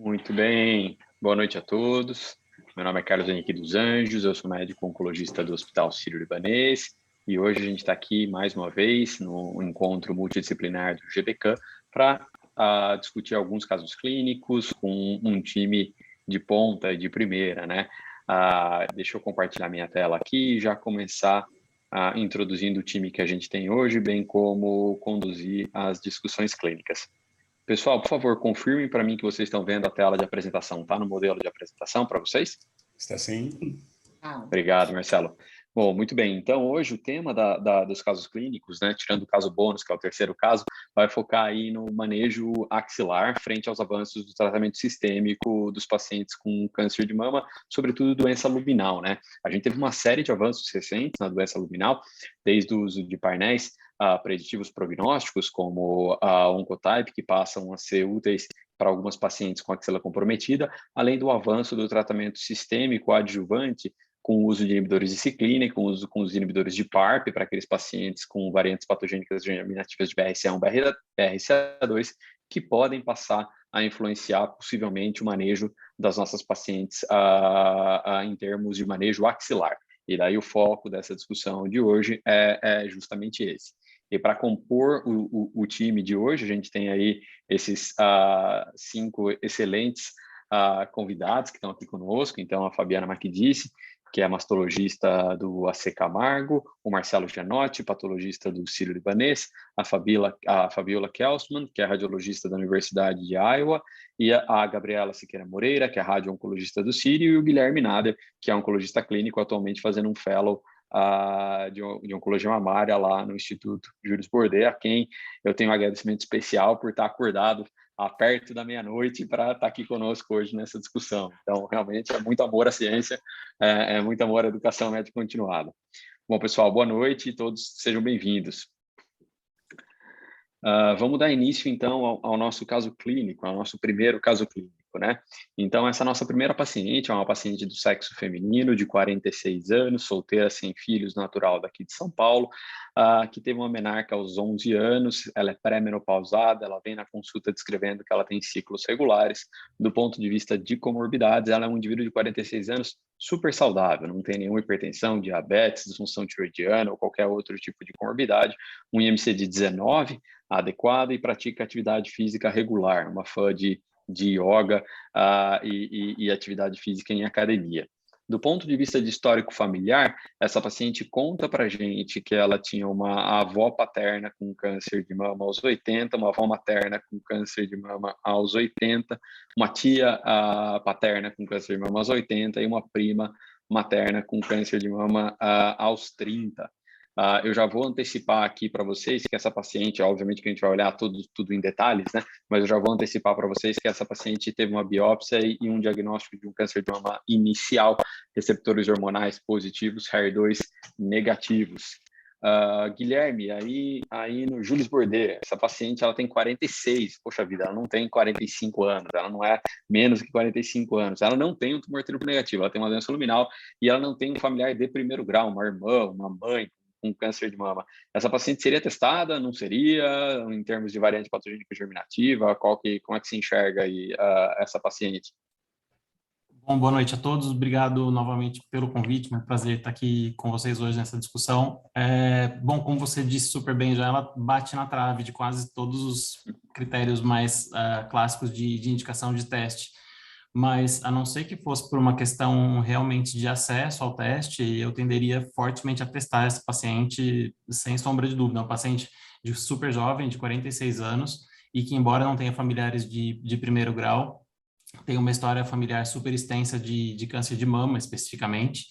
Muito bem, boa noite a todos. Meu nome é Carlos Henrique dos Anjos, eu sou médico oncologista do Hospital Sírio-Libanês e hoje a gente está aqui mais uma vez no encontro multidisciplinar do GBCAM para discutir alguns casos clínicos com um time de ponta e de primeira, né? Deixa eu compartilhar minha tela aqui e já começar introduzindo o time que a gente tem hoje, bem como conduzir as discussões clínicas. Pessoal, por favor, confirmem para mim que vocês estão vendo a tela de apresentação. Está no modelo de apresentação para vocês? Está sim. Obrigado, Marcelo. Bom, muito bem. Então, hoje o tema dos casos clínicos, né, tirando o caso bônus, que é o terceiro caso, vai focar aí no manejo axilar frente aos avanços do tratamento sistêmico dos pacientes com câncer de mama, sobretudo doença luminal, né? A gente teve uma série de avanços recentes na doença luminal, desde o uso de painéis preditivos prognósticos, como a Oncotype, que passam a ser úteis para algumas pacientes com axila comprometida, além do avanço do tratamento sistêmico adjuvante com o uso de inibidores de ciclina e com os inibidores de PARP para aqueles pacientes com variantes patogênicas germinativas de BRCA1, BRCA2, que podem passar a influenciar possivelmente o manejo das nossas pacientes em termos de manejo axilar. E daí o foco dessa discussão de hoje é justamente esse. E para compor o time de hoje, a gente tem aí esses 5 excelentes convidados que estão aqui conosco. Então, a Fabiana Macchidice, que é mastologista do AC Camargo, o Marcelo Gianotti, patologista do Sírio-Libanês, a Fabiola Kelsman, que é radiologista da Universidade de Iowa, e a Gabriela Siqueira Moreira, que é radio-oncologista do Sírio, e o Guilherme Nader, que é oncologista clínico, atualmente fazendo um fellow de oncologia mamária lá no Instituto Jules Bordet, a quem eu tenho um agradecimento especial por estar acordado perto da meia-noite para estar aqui conosco hoje nessa discussão. Então, realmente, é muito amor à ciência, é muito amor à educação médica continuada. Bom, pessoal, boa noite e todos sejam bem-vindos. Vamos dar início, então, ao nosso caso clínico, ao nosso primeiro caso clínico, né? Então, essa nossa primeira paciente é uma paciente do sexo feminino, de 46 anos, solteira, sem filhos, natural daqui de São Paulo, que teve uma menarca aos 11 anos, ela é pré-menopausada, ela vem na consulta descrevendo que ela tem ciclos regulares. Do ponto de vista de comorbidades, ela é um indivíduo de 46 anos super saudável, não tem nenhuma hipertensão, diabetes, disfunção tiroidiana ou qualquer outro tipo de comorbidade, um IMC de 19, adequado, e pratica atividade física regular, uma fã de yoga e atividade física em academia. Do ponto de vista de histórico familiar, essa paciente conta para a gente que ela tinha uma avó paterna com câncer de mama aos 80, uma avó materna com câncer de mama aos 80, uma tia paterna com câncer de mama aos 80 e uma prima materna com câncer de mama aos 30. Eu já vou antecipar aqui para vocês que essa paciente, obviamente que a gente vai olhar tudo em detalhes, né? Mas eu já vou antecipar para vocês que essa paciente teve uma biópsia e um diagnóstico de um câncer de mama inicial, receptores hormonais positivos, HER2 negativos. Guilherme, aí no Jules Bordet, essa paciente ela tem 46, poxa vida, ela não tem 45 anos, ela não é menos que 45 anos, ela não tem um tumor triplo negativo, ela tem uma doença luminal e ela não tem um familiar de primeiro grau, uma irmã, uma mãe, com câncer de mama. Essa paciente seria testada? Não seria? Em termos de variante patogênica germinativa, como é que se enxerga aí essa paciente? Bom, boa noite a todos. Obrigado novamente pelo convite. É um prazer estar aqui com vocês hoje nessa discussão. Bom, como você disse super bem já, ela bate na trave de quase todos os critérios mais clássicos de indicação de teste. Mas, a não ser que fosse por uma questão realmente de acesso ao teste, eu tenderia fortemente a testar essa paciente, sem sombra de dúvida. Uma paciente super jovem, de 46 anos, e que, embora não tenha familiares de primeiro grau, tem uma história familiar super extensa de câncer de mama, especificamente.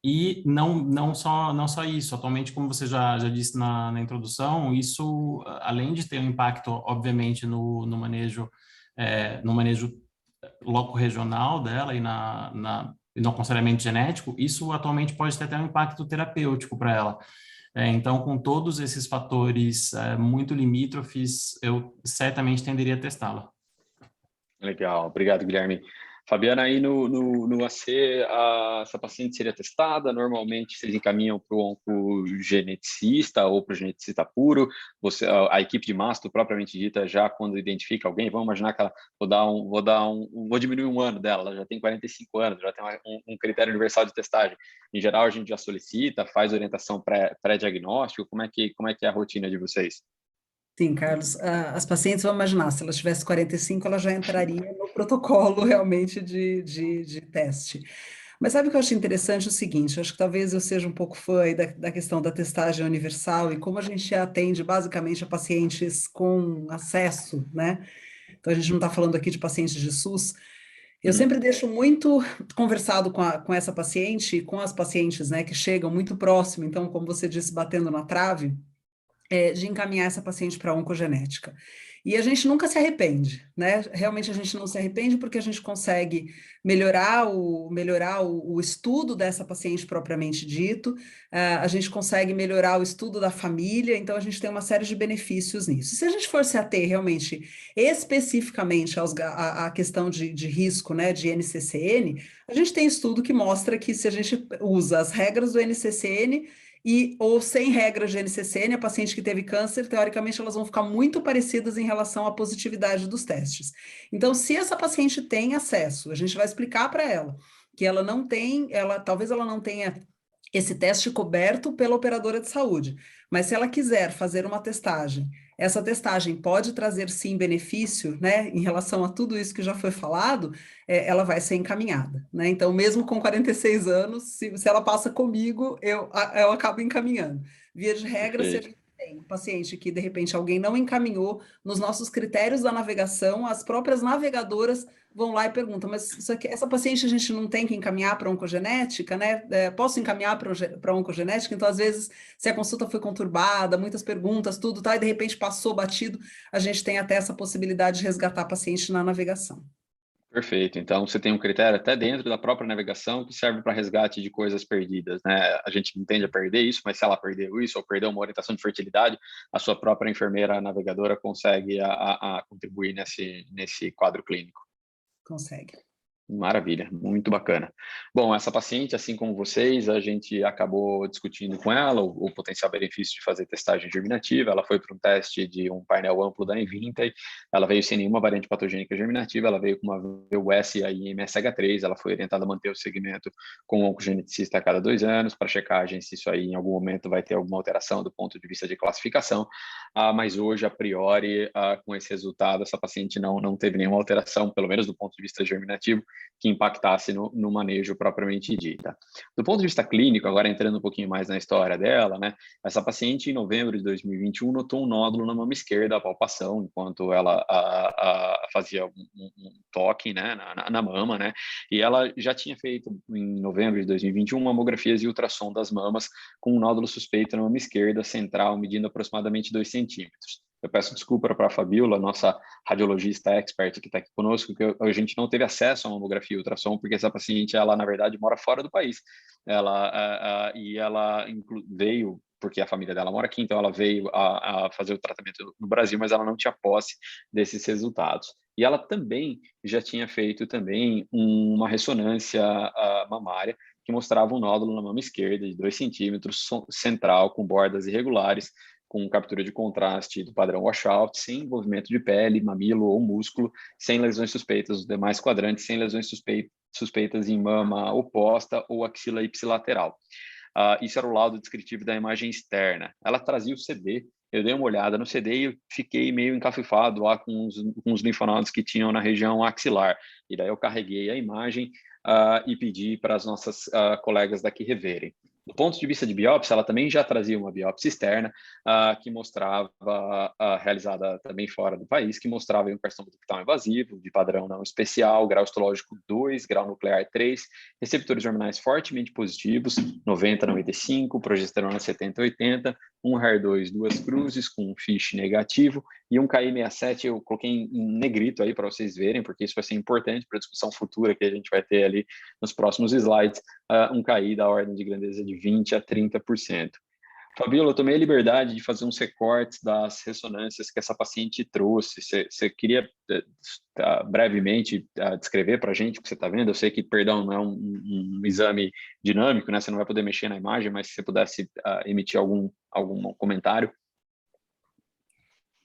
E não só isso, atualmente, como você já disse na introdução, isso, além de ter um impacto, obviamente, no manejo loco-regional dela e no aconselhamento genético, isso atualmente pode ter até um impacto terapêutico para ela. Então, com todos esses fatores muito limítrofes, eu certamente tenderia a testá-la. Legal, obrigado, Guilherme. Fabiana, aí no AC, essa paciente seria testada, normalmente vocês encaminham para o oncogeneticista ou para o geneticista puro, a equipe de mastro propriamente dita, já quando identifica alguém, vamos imaginar que ela, vou diminuir um ano dela, ela já tem 45 anos, já tem um critério universal de testagem. Em geral, a gente já solicita, faz orientação pré-diagnóstico, como é que é a rotina de vocês? Sim, Carlos, as pacientes, vamos imaginar, se ela tivesse 45, ela já entraria no protocolo realmente de teste. Mas sabe o que eu acho interessante? O seguinte, eu acho que talvez eu seja um pouco fã aí da questão da testagem universal e como a gente atende basicamente a pacientes com acesso, né? Então, a gente não está falando aqui de pacientes de SUS. Eu Uhum. sempre deixo muito conversado com essa paciente, com as pacientes, né, que chegam muito próximo, então, como você disse, batendo na trave, de encaminhar essa paciente para a oncogenética. E a gente nunca se arrepende, né? Realmente a gente não se arrepende porque a gente consegue melhorar o estudo dessa paciente propriamente dito, a gente consegue melhorar o estudo da família, então a gente tem uma série de benefícios nisso. Se a gente for se ater realmente especificamente à questão de risco, né, de NCCN, a gente tem estudo que mostra que se a gente usa as regras do NCCN, ou sem regras de NCCN, a paciente que teve câncer, teoricamente, elas vão ficar muito parecidas em relação à positividade dos testes. Então, se essa paciente tem acesso, a gente vai explicar para ela que ela não tem, talvez ela não tenha esse teste coberto pela operadora de saúde, mas se ela quiser fazer uma testagem, essa testagem pode trazer sim benefício, né, em relação a tudo isso que já foi falado, ela vai ser encaminhada, né? Então, mesmo com 46 anos, se ela passa comigo, eu acabo encaminhando. Via de regra, se a Perfeito. gente tem um paciente que, de repente, alguém não encaminhou, nos nossos critérios da navegação, as próprias navegadoras vão lá e perguntam, mas essa paciente a gente não tem que encaminhar para oncogenética, né? Posso encaminhar para oncogenética? Então, às vezes, se a consulta foi conturbada, muitas perguntas, tudo, tá, e de repente passou batido, a gente tem até essa possibilidade de resgatar paciente na navegação. Perfeito. Então, você tem um critério até dentro da própria navegação que serve para resgate de coisas perdidas, né? A gente não tende a perder isso, mas se ela perdeu isso ou perdeu uma orientação de fertilidade, a sua própria enfermeira navegadora consegue a contribuir nesse quadro clínico. Consegue. Maravilha, muito bacana. Bom, essa paciente, assim como vocês, a gente acabou discutindo com ela o potencial benefício de fazer testagem germinativa. Ela foi para um teste de um painel amplo da Invitae, ela veio sem nenhuma variante patogênica germinativa, ela veio com uma VUS e MSH3, ela foi orientada a manter o segmento com o oncogeneticista a cada 2 anos, para checagem se isso aí em algum momento vai ter alguma alteração do ponto de vista de classificação, mas hoje, a priori, com esse resultado, essa paciente não teve nenhuma alteração, pelo menos do ponto de vista germinativo, que impactasse no manejo propriamente dita. Do ponto de vista clínico, agora entrando um pouquinho mais na história dela, né? Essa paciente, em novembro de 2021, notou um nódulo na mama esquerda, a palpação, enquanto ela fazia um toque, né, na mama, né? E ela já tinha feito, em novembro de 2021, mamografias e ultrassom das mamas com um nódulo suspeito na mama esquerda central, medindo aproximadamente 2 centímetros. Eu peço desculpa para a Fabiola, nossa radiologista expert que está aqui conosco, que a gente não teve acesso à mamografia e ultrassom, porque essa paciente, ela, na verdade, mora fora do país. Ela veio, porque a família dela mora aqui, então ela veio a fazer o tratamento no Brasil, mas ela não tinha posse desses resultados. E ela também já tinha feito também uma ressonância mamária, que mostrava um nódulo na mama esquerda de 2 centímetros, central, com bordas irregulares, com captura de contraste do padrão washout, sem envolvimento de pele, mamilo ou músculo, sem lesões suspeitas nos demais quadrantes, sem lesões suspeitas em mama oposta ou axila ipsilateral. Isso era o laudo descritivo da imagem externa. Ela trazia o CD, eu dei uma olhada no CD e eu fiquei meio encafifado lá com os linfonodos que tinham na região axilar. E daí eu carreguei a imagem e pedi para as nossas colegas daqui reverem. Do ponto de vista de biópsia, ela também já trazia uma biópsia externa que mostrava, realizada também fora do país, que mostrava um carcinoma ductal invasivo, de padrão não especial, grau histológico 2, grau nuclear 3, receptores hormonais fortemente positivos, 90, 95, progesterona 70, 80, um HER2, 2 cruzes com um FISH negativo e um KI67, eu coloquei em negrito aí para vocês verem, porque isso vai ser importante para a discussão futura que a gente vai ter ali nos próximos slides, um KI da ordem de grandeza de 20 a 30%. Fabíola, eu tomei a liberdade de fazer uns recortes das ressonâncias que essa paciente trouxe. Você queria brevemente descrever para a gente o que você está vendo? Eu sei que, perdão, não é um exame dinâmico, né? Você não vai poder mexer na imagem, mas se você pudesse emitir algum comentário.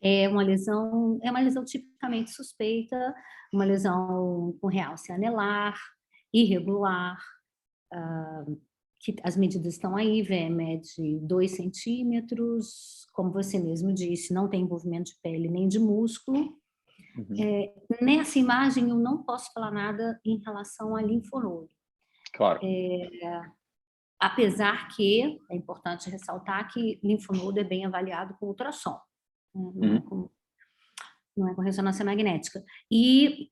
É uma lesão tipicamente suspeita, uma lesão com realce anelar, irregular, que as medidas estão aí, VM é de 2 centímetros, como você mesmo disse, não tem envolvimento de pele nem de músculo. Uhum. Nessa imagem eu não posso falar nada em relação a linfonodo. Claro. Apesar que é importante ressaltar que linfonodo é bem avaliado com ultrassom, não é com ressonância magnética. E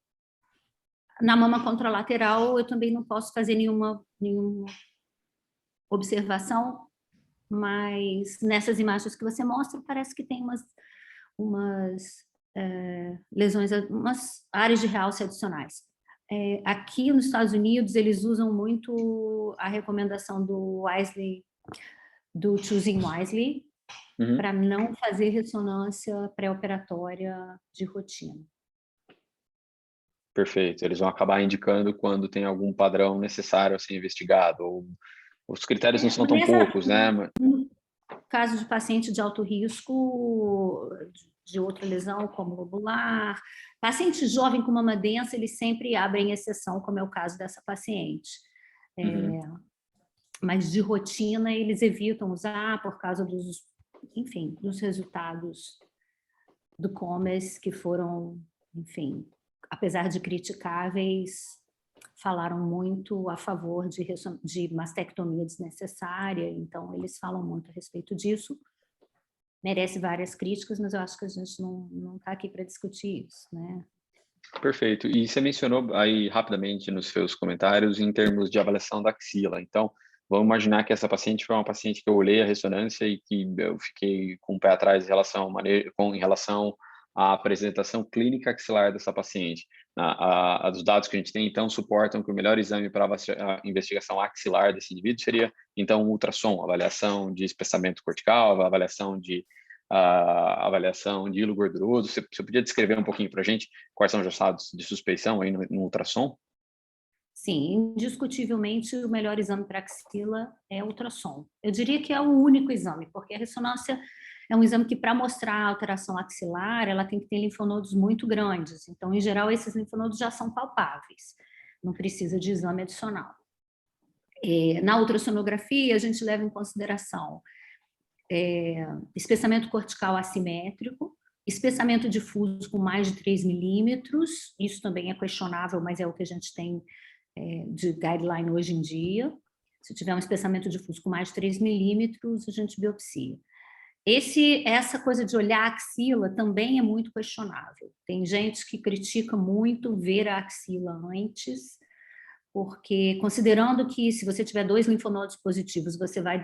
na mama contralateral eu também não posso fazer nenhuma observação, mas nessas imagens que você mostra parece que tem umas lesões, umas áreas de realce adicionais. Aqui nos Estados Unidos eles usam muito a recomendação do Wisely, do Choosing Wisely, para não fazer ressonância pré-operatória de rotina. Perfeito. Eles vão acabar indicando quando tem algum padrão necessário a ser investigado. Ou os critérios não são tão poucos, né? No caso de paciente de alto risco, de outra lesão, como lobular, paciente jovem com mama densa, eles sempre abrem exceção, como é o caso dessa paciente. Mas de rotina eles evitam usar por causa dos resultados do COMES, que foram, enfim, apesar de criticáveis, falaram muito a favor de mastectomia desnecessária, então eles falam muito a respeito disso. Merece várias críticas, mas eu acho que a gente não está aqui para discutir isso, né? Perfeito. E você mencionou aí rapidamente nos seus comentários em termos de avaliação da axila. Então, vamos imaginar que essa paciente foi uma paciente que eu olhei a ressonância e que eu fiquei com o pé atrás em relação à apresentação clínica axilar dessa paciente. Os dados que a gente tem, então, suportam que o melhor exame para a investigação axilar desse indivíduo seria, então, um ultrassom, avaliação de espessamento cortical, avaliação de hilo gorduroso. Você podia descrever um pouquinho para a gente quais são os estados de suspeição aí no ultrassom? Sim, indiscutivelmente o melhor exame para axila é o ultrassom. Eu diria que é o único exame, porque a ressonância é um exame que, para mostrar a alteração axilar, ela tem que ter linfonodos muito grandes. Então, em geral, esses linfonodos já são palpáveis, não precisa de exame adicional. Na ultrassonografia, a gente leva em consideração espessamento cortical assimétrico, espessamento difuso com mais de 3 milímetros, isso também é questionável, mas é o que a gente tem de guideline hoje em dia. Se tiver um espessamento difuso com mais de 3 milímetros, a gente biopsia. Essa coisa de olhar a axila também é muito questionável. Tem gente que critica muito ver a axila antes, porque considerando que se você tiver 2 linfonodos positivos, você vai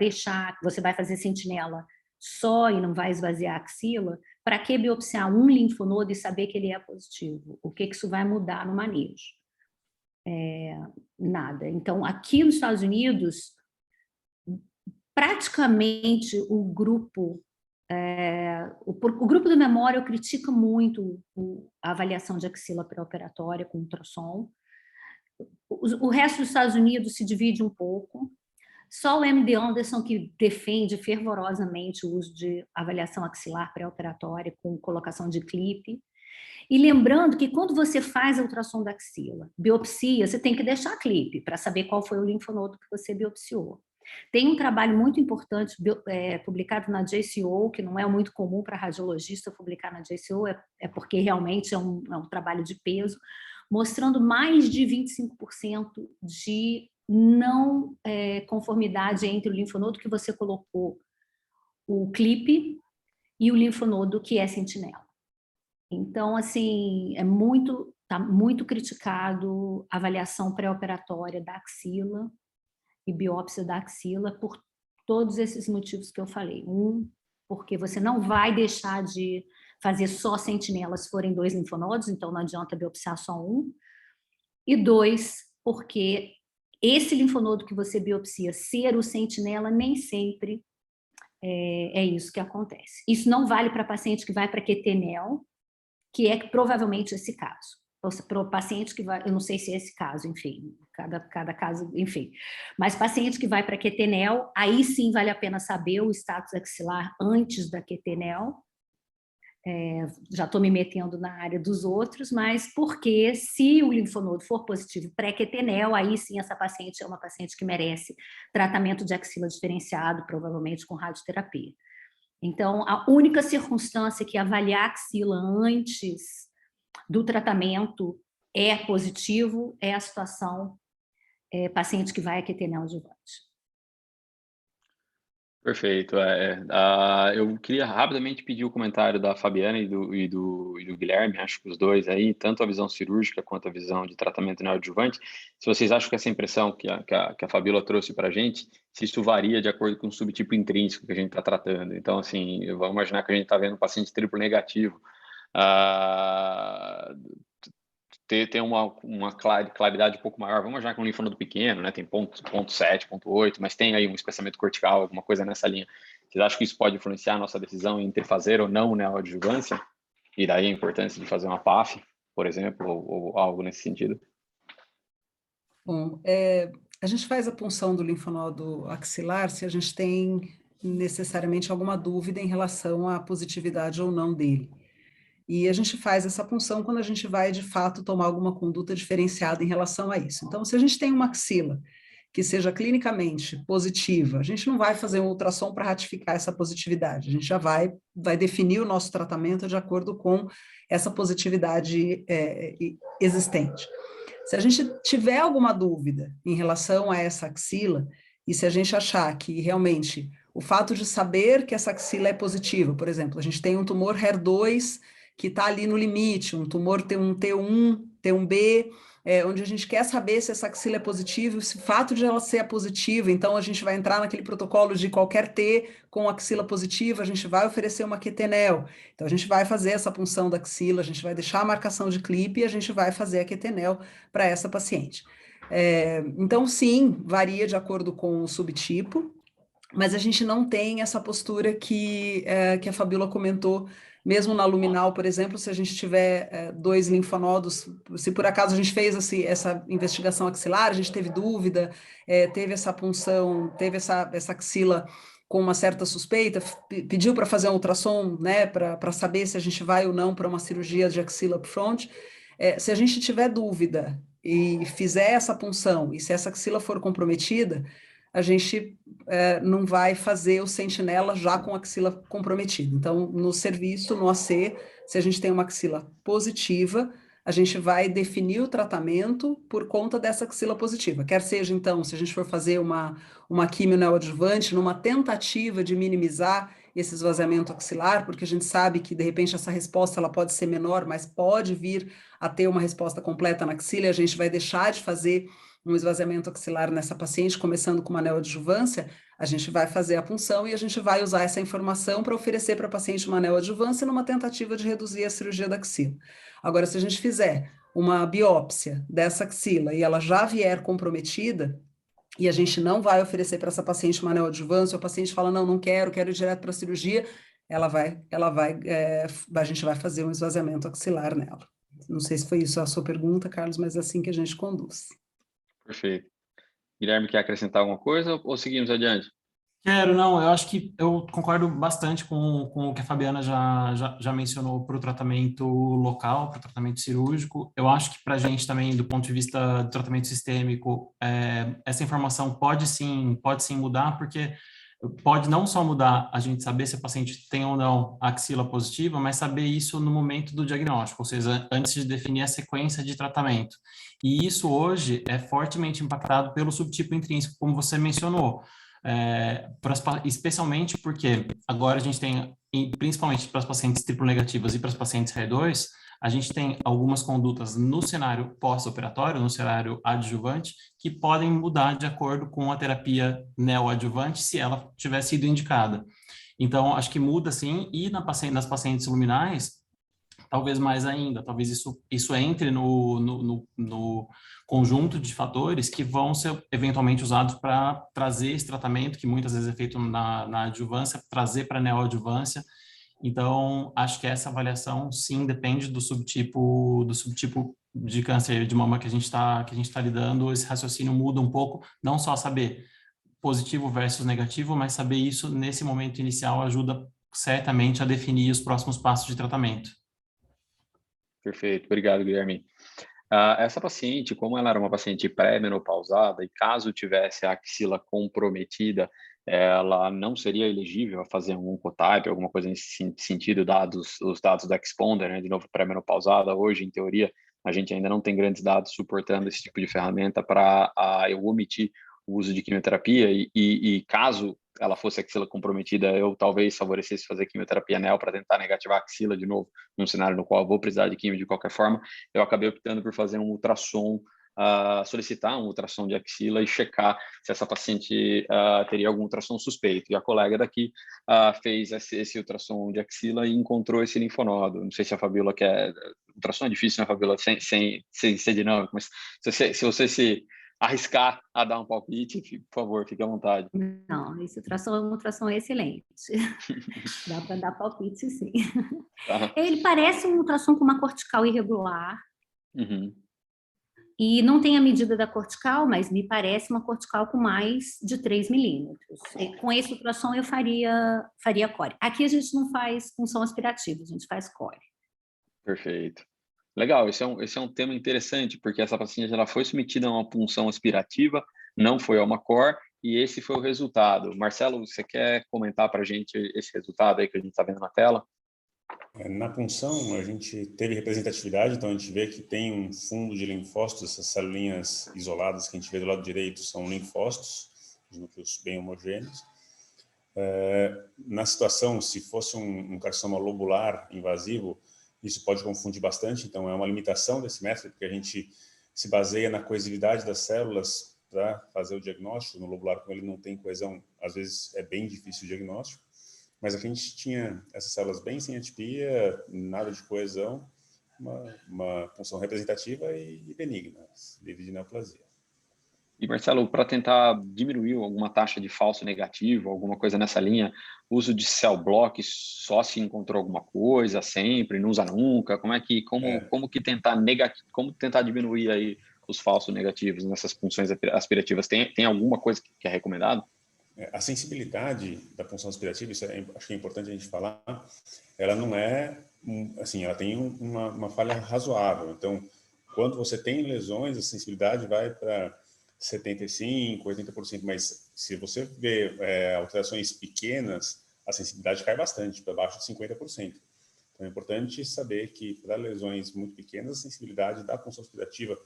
fazer sentinela só e não vai esvaziar a axila, para que biopsiar um linfonodo e saber que ele é positivo? O que isso vai mudar no manejo? Nada. Então, aqui nos Estados Unidos, praticamente o grupo do memória critica muito a avaliação de axila pré-operatória com ultrassom. O resto dos Estados Unidos se divide um pouco. Só o MD Anderson que defende fervorosamente o uso de avaliação axilar pré-operatória com colocação de clipe. E lembrando que quando você faz a ultrassom da axila, biopsia, você tem que deixar clipe para saber qual foi o linfonodo que você biopsiou. Tem um trabalho muito importante publicado na JCO, que não é muito comum para radiologista publicar na JCO, é porque realmente é um trabalho de peso, mostrando mais de 25% de não conformidade entre o linfonodo que você colocou o clipe e o linfonodo que é sentinela. Então, assim, está muito criticado a avaliação pré-operatória da axila e biópsia da axila por todos esses motivos que eu falei. Porque você não vai deixar de fazer só sentinela se forem 2 linfonodos, então não adianta biopsiar só um. E 2, porque esse linfonodo que você biopsia ser o sentinela nem sempre é isso que acontece. Isso não vale para paciente que vai para QT-NEL, que é provavelmente esse caso. Para o paciente que vai, eu não sei se é esse caso, enfim, cada caso, enfim. Mas paciente que vai para QT-NEL, aí sim vale a pena saber o status axilar antes da QT-NEL. Já estou me metendo na área dos outros, mas porque se o linfonodo for positivo pré-QT-NEL, aí sim essa paciente é uma paciente que merece tratamento de axila diferenciado, provavelmente com radioterapia. Então, a única circunstância que avaliar a axila antes do tratamento é positivo é a situação paciente que vai a QT-NEL adjuvante. Perfeito. Eu queria rapidamente pedir o comentário da Fabiana e do Guilherme, acho que os dois aí, tanto a visão cirúrgica quanto a visão de tratamento neoadjuvante, se vocês acham que essa impressão que a Fabíola trouxe para a gente, se isso varia de acordo com o subtipo intrínseco que a gente está tratando. Então, assim, vamos imaginar que a gente está vendo um paciente triplo negativo, ter uma claridade um pouco maior. Vamos imaginar que um linfonodo pequeno, né, tem ponto 7, ponto 8, mas tem aí um espessamento cortical, alguma coisa nessa linha. Vocês acham que isso pode influenciar a nossa decisão entre fazer ou não neoadjuvância? E daí a importância de fazer uma PAF, por exemplo, ou algo nesse sentido? Bom, a gente faz a punção do linfonodo axilar se a gente tem necessariamente alguma dúvida em relação à positividade ou não dele. E a gente faz essa punção quando a gente vai, de fato, tomar alguma conduta diferenciada em relação a isso. Então, se a gente tem uma axila que seja clinicamente positiva, a gente não vai fazer um ultrassom para ratificar essa positividade, a gente já vai definir o nosso tratamento de acordo com essa positividade existente. Se a gente tiver alguma dúvida em relação a essa axila, e se a gente achar que realmente o fato de saber que essa axila é positiva, por exemplo, a gente tem um tumor HER2 que está ali no limite, um tumor T1, T1B, onde a gente quer saber se essa axila é positiva, se o fato de ela ser positiva, então a gente vai entrar naquele protocolo de qualquer T com axila positiva, a gente vai oferecer uma QT-NEL. Então a gente vai fazer essa punção da axila, a gente vai deixar a marcação de clipe e a gente vai fazer a QT-NEL para essa paciente. Então sim, varia de acordo com o subtipo, mas a gente não tem essa postura que a Fabíola comentou, mesmo na luminal, por exemplo, se a gente tiver 2 linfonodos, se por acaso a gente fez essa investigação axilar, a gente teve dúvida, teve essa punção, teve essa axila com uma certa suspeita, pediu para fazer um ultrassom, né, para saber se a gente vai ou não para uma cirurgia de axila upfront, se a gente tiver dúvida e fizer essa punção, e se essa axila for comprometida, a gente não vai fazer o sentinela já com a axila comprometida. Então, no serviço, no AC, se a gente tem uma axila positiva, a gente vai definir o tratamento por conta dessa axila positiva. Quer seja, então, se a gente for fazer uma quimio neoadjuvante, numa tentativa de minimizar esse esvaziamento axilar, porque a gente sabe que, de repente, essa resposta ela pode ser menor, mas pode vir a ter uma resposta completa na axila, e a gente vai deixar de fazer um esvaziamento axilar nessa paciente, começando com uma neoadjuvância, a gente vai fazer a punção e a gente vai usar essa informação para oferecer para a paciente uma neoadjuvância numa tentativa de reduzir a cirurgia da axila. Agora, se a gente fizer uma biópsia dessa axila e ela já vier comprometida, e a gente não vai oferecer para essa paciente uma neoadjuvância, o paciente fala, não quero ir direto para a cirurgia, a gente vai fazer um esvaziamento axilar nela. Não sei se foi isso a sua pergunta, Carlos, mas é assim que a gente conduz. Perfeito. Guilherme, quer acrescentar alguma coisa ou seguimos adiante? Não, eu acho que eu concordo bastante com o que a Fabiana já mencionou para o tratamento local, para o tratamento cirúrgico. Eu acho que para a gente também, do ponto de vista do tratamento sistêmico, essa informação pode sim mudar, porque pode não só mudar a gente saber se o paciente tem ou não axila positiva, mas saber isso no momento do diagnóstico, ou seja, antes de definir a sequência de tratamento. E isso hoje é fortemente impactado pelo subtipo intrínseco, como você mencionou. Especialmente porque agora a gente tem, principalmente para as pacientes triplo negativas e para as pacientes HER2, a gente tem algumas condutas no cenário pós-operatório, no cenário adjuvante, que podem mudar de acordo com a terapia neoadjuvante, se ela tiver sido indicada. Então, acho que muda sim, e nas pacientes luminais, talvez mais ainda, talvez isso entre no conjunto de fatores que vão ser eventualmente usados para trazer esse tratamento, que muitas vezes é feito na adjuvância, trazer para a neoadjuvância. Então, acho que essa avaliação, sim, depende do subtipo de câncer de mama que a gente tá lidando. Esse raciocínio muda um pouco, não só saber positivo versus negativo, mas saber isso nesse momento inicial ajuda certamente a definir os próximos passos de tratamento. Perfeito, obrigado, Guilherme. Essa paciente, como ela era uma paciente pré-menopausada e caso tivesse a axila comprometida, ela não seria elegível a fazer um oncotype, alguma coisa nesse sentido, dados os dados da Exponder, né? De novo, pré-menopausada. Hoje, em teoria, a gente ainda não tem grandes dados suportando esse tipo de ferramenta para eu omitir o uso de quimioterapia e caso ela fosse axila comprometida, eu talvez favorecesse fazer quimioterapia neo para tentar negativar a axila de novo, num cenário no qual eu vou precisar de quimio de qualquer forma. Eu acabei optando por fazer um ultrassom, solicitar um ultrassom de axila e checar se essa paciente teria algum ultrassom suspeito. E a colega daqui fez esse ultrassom de axila e encontrou esse linfonodo. Não sei se a Fabíola quer... Ultrassom é difícil, né, Fabíola? Sem ser dinâmico, mas se você se arriscar a dar um palpite, por favor, fique à vontade. Não, esse ultrassom é um ultrassom excelente. Dá para dar palpite, sim. Tá? Ele parece um ultrassom com uma cortical irregular. Uhum. E não tem a medida da cortical, mas me parece uma cortical com mais de 3 milímetros. E com esse ultrassom eu faria core. Aqui a gente não faz punção aspirativa, a gente faz core. Perfeito. Legal, esse é um tema interessante, porque essa paciente ela foi submetida a uma punção aspirativa, não foi a uma core, e esse foi o resultado. Marcelo, você quer comentar para a gente esse resultado aí que a gente está vendo na tela? Na punção, a gente teve representatividade, então a gente vê que tem um fundo de linfócitos, essas celulinhas isoladas que a gente vê do lado direito são linfócitos, os núcleos bem homogêneos. Na situação, se fosse um carcinoma lobular invasivo, isso pode confundir bastante, então é uma limitação desse método, porque a gente se baseia na coesividade das células para fazer o diagnóstico. No lobular, como ele não tem coesão, às vezes é bem difícil o diagnóstico. Mas aqui a gente tinha essas células bem sem atipia, nada de coesão, uma função representativa e benigna, livre de neoplasia. E, Marcelo, para tentar diminuir alguma taxa de falso negativo, alguma coisa nessa linha, uso de cell block, só se encontrou alguma coisa sempre, não usa nunca? Como tentar diminuir aí os falsos negativos nessas funções aspirativas? Tem alguma coisa que é recomendado? A sensibilidade da punção aspirativa, isso acho que é importante a gente falar, ela não é, assim, ela tem uma falha razoável. Então, quando você tem lesões, a sensibilidade vai para 75%, 80%, mas se você vê alterações pequenas, a sensibilidade cai bastante, para baixo de 50%. Então, é importante saber que para lesões muito pequenas, a sensibilidade da punção aspirativa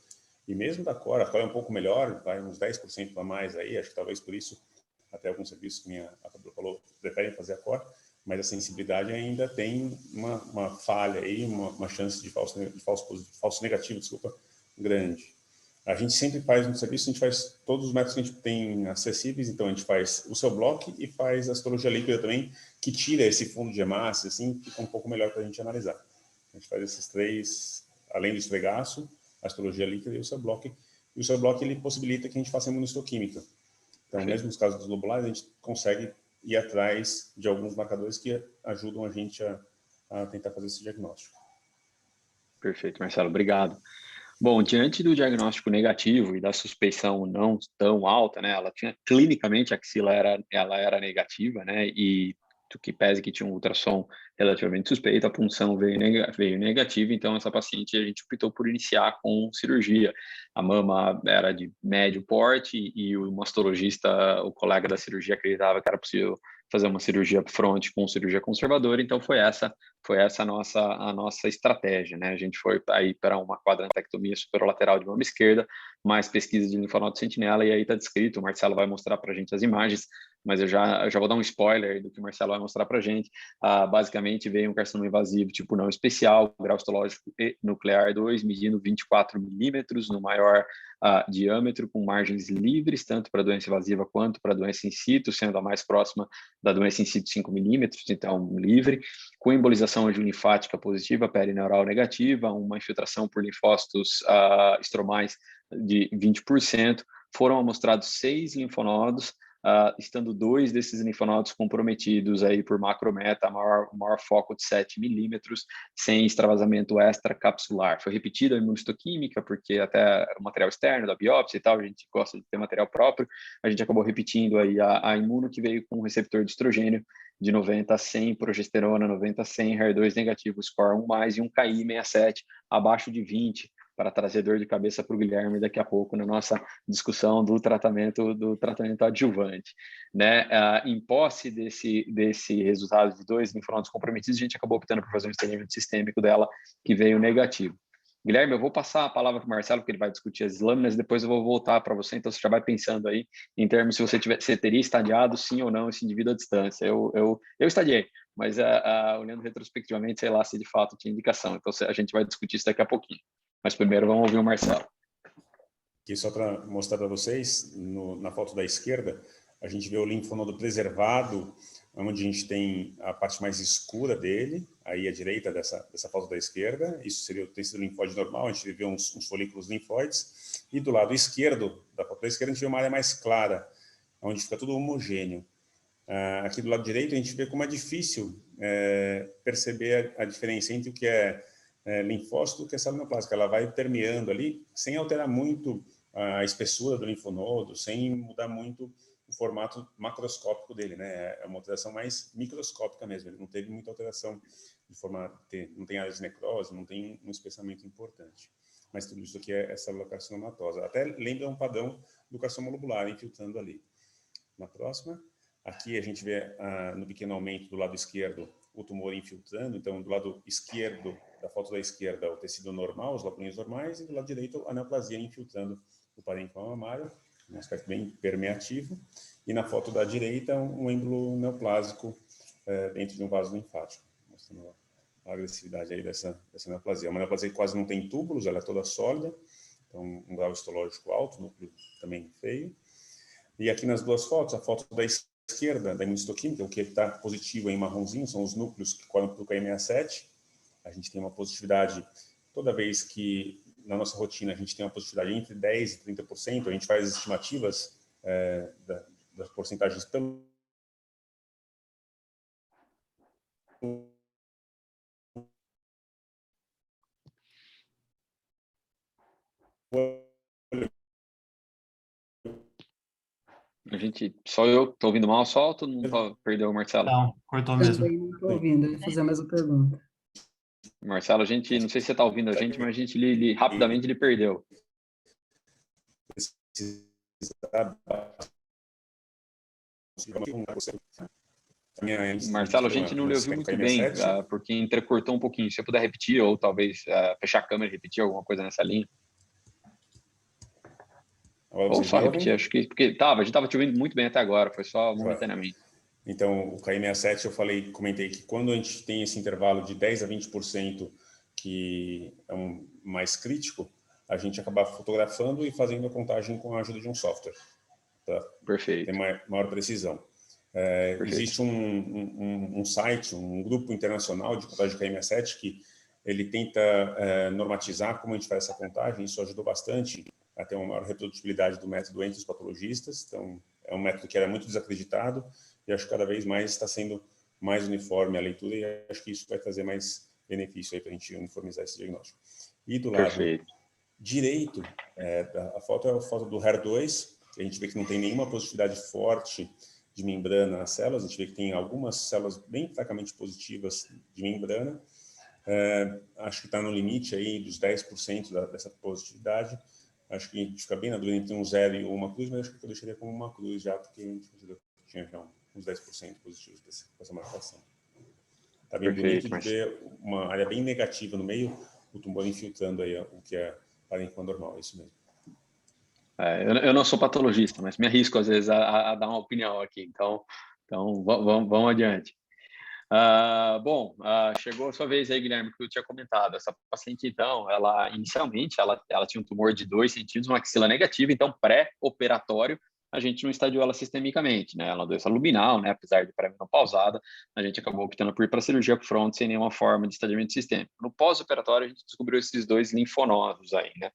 e mesmo da core, a core é um pouco melhor, vai uns 10% a mais aí, acho que talvez por isso até alguns serviços que a Fabíola falou preferem fazer a core, mas a sensibilidade ainda tem uma falha aí, uma chance de falso negativo, desculpa, grande. A gente sempre faz no serviço, a gente faz todos os métodos que a gente tem acessíveis, então a gente faz o seu bloco e faz a citologia líquida também, que tira esse fundo de hemácia, assim, fica um pouco melhor para a gente analisar. A gente faz esses três, além do esfregaço, a citologia líquida e o seu bloco. E o seu bloco, ele possibilita que a gente faça imunistoquímica. Então, mesmo nos casos dos lobulares, a gente consegue ir atrás de alguns marcadores que ajudam a gente a tentar fazer esse diagnóstico. Perfeito, Marcelo, obrigado. Bom, diante do diagnóstico negativo e da suspeição não tão alta, né, clinicamente a axila era negativa, né, e do que pese que tinha um ultrassom relativamente suspeito, a punção veio negativa, então essa paciente a gente optou por iniciar com cirurgia. A mama era de médio porte e o mastologista, o colega da cirurgia, acreditava que era possível fazer uma cirurgia front com cirurgia conservadora, então foi essa a nossa estratégia, né? A gente foi aí para uma quadrantectomia superolateral de mama esquerda, mais pesquisa de linfonodo sentinela, e aí está descrito, o Marcelo vai mostrar para a gente as imagens, mas eu já vou dar um spoiler do que o Marcelo vai mostrar para a gente. Basicamente veio um carcinoma invasivo tipo não especial, grau histológico e nuclear 2, medindo 24 milímetros no maior diâmetro, com margens livres, tanto para doença invasiva quanto para doença in situ, sendo a mais próxima da doença em si de 5 milímetros, então livre, com embolização angiollinfática positiva, perineural negativa, uma infiltração por linfócitos estromais de 20%, foram amostrados 6 linfonodos, estando 2 desses linfonodos comprometidos aí por macrometa, maior foco de 7 milímetros, sem extravasamento extracapsular. Foi repetida a imunistoquímica, porque até o material externo da biópsia e tal, a gente gosta de ter material próprio, a gente acabou repetindo aí a imuno, que veio com um receptor de estrogênio de 90 a 100, progesterona 90 a 100, HER2 negativo, score 1+, e um KI67 abaixo de 20, para trazer dor de cabeça para o Guilherme daqui a pouco na nossa discussão do tratamento adjuvante, né? Em posse desse resultado de 2 linfonodos comprometidos, a gente acabou optando por fazer um estendimento sistêmico dela, que veio negativo. Guilherme, eu vou passar a palavra para o Marcelo, porque ele vai discutir as lâminas, depois eu vou voltar para você, então você já vai pensando aí em termos se você teria estadiado sim ou não esse indivíduo à distância. Eu estadiei, mas olhando retrospectivamente, sei lá se de fato tinha indicação, então a gente vai discutir isso daqui a pouquinho. Mas primeiro vamos ouvir o Marcelo. Aqui só para mostrar para vocês, na foto da esquerda, a gente vê o linfonodo preservado, onde a gente tem a parte mais escura dele, aí à direita dessa foto da esquerda, isso seria o tecido linfóide normal, a gente vê uns folículos linfóides, e do lado esquerdo, da foto da esquerda, a gente vê uma área mais clara, onde fica tudo homogêneo. Aqui do lado direito, a gente vê como é difícil perceber a diferença entre o que é linfócito que é célula neoplásica. Ela vai permeando ali, sem alterar muito a espessura do linfonodo, sem mudar muito o formato macroscópico dele, né? É uma alteração mais microscópica mesmo, ele não teve muita alteração de forma, não tem áreas de necrose, não tem um espessamento importante. Mas tudo isso aqui é célula carcinomatosa. Até lembra um padrão do carcinoma lobular infiltrando ali. Na próxima, aqui a gente vê no pequeno aumento do lado esquerdo o tumor infiltrando, então do lado esquerdo, da foto da esquerda, o tecido normal, os lobulinhos normais, e do lado direito a neoplasia infiltrando o parênquima mamário, um aspecto bem permeativo, e na foto da direita um êmbolo neoplásico dentro de um vaso linfático, mostrando a agressividade aí dessa neoplasia. Uma neoplasia que quase não tem túbulos, ela é toda sólida, então um grau histológico alto, núcleo também feio. E aqui nas duas fotos, a foto da esquerda, da imunistoquímica, o que está positivo em marronzinho, são os núcleos que correm para o KI67. A gente tem uma positividade, toda vez que na nossa rotina a gente tem uma positividade entre 10% e 30%, a gente faz as estimativas das porcentagens pelo Só eu estou ouvindo mal, só todo mundo perdeu o Marcelo? Não, cortou mesmo. Também não estou ouvindo, eu ia fazer a mesma pergunta. Marcelo, não sei se você está ouvindo a gente, mas a gente rapidamente ele perdeu. Marcelo, a gente não lhe ouviu muito bem, porque entrecortou um pouquinho. Se você puder repetir, ou talvez fechar a câmera e repetir alguma coisa nessa linha. Ou só repetir, acho que... Porque a gente estava te ouvindo muito bem até agora, foi só momentaneamente. Então, o KI67, eu comentei que quando a gente tem esse intervalo de 10% a 20%, que é mais crítico, a gente acaba fotografando e fazendo a contagem com a ajuda de um software. Tá? Perfeito. Tem maior precisão. Existe um site, um grupo internacional de contagem de KI67 que ele tenta normatizar como a gente faz essa contagem, isso ajudou bastante a ter uma maior reprodutibilidade do método entre os patologistas. Então, é um método que era muito desacreditado e acho que cada vez mais está sendo mais uniforme a leitura e acho que isso vai trazer mais benefício aí para a gente uniformizar esse diagnóstico. E do lado direito, a foto é a foto do HER2, que a gente vê que não tem nenhuma positividade forte de membrana nas células, a gente vê que tem algumas células bem fracamente positivas de membrana, acho que está no limite aí dos 10% dessa positividade, acho que a gente fica bem na dúvida entre um 0 e uma cruz, mas acho que eu deixaria como uma cruz já, porque a gente tinha já uns 10% positivos dessa marcação. Está bem bonito de ver uma área bem negativa no meio, o tumor infiltrando aí o que é parênquima normal, é isso mesmo. Eu não sou patologista, mas me arrisco às vezes a dar uma opinião aqui, então vamos adiante. Chegou a sua vez aí, Guilherme, que eu tinha comentado. Essa paciente, então, inicialmente ela tinha um tumor de 2 centímetros, uma axila negativa, então pré-operatório, a gente não estadiou ela sistemicamente, né? Ela é uma doença luminal, né? Apesar de pré-menopausada, a gente acabou optando por ir para a cirurgia upfront sem nenhuma forma de estadiamento sistêmico. No pós-operatório, a gente descobriu esses 2 linfonodos aí, né?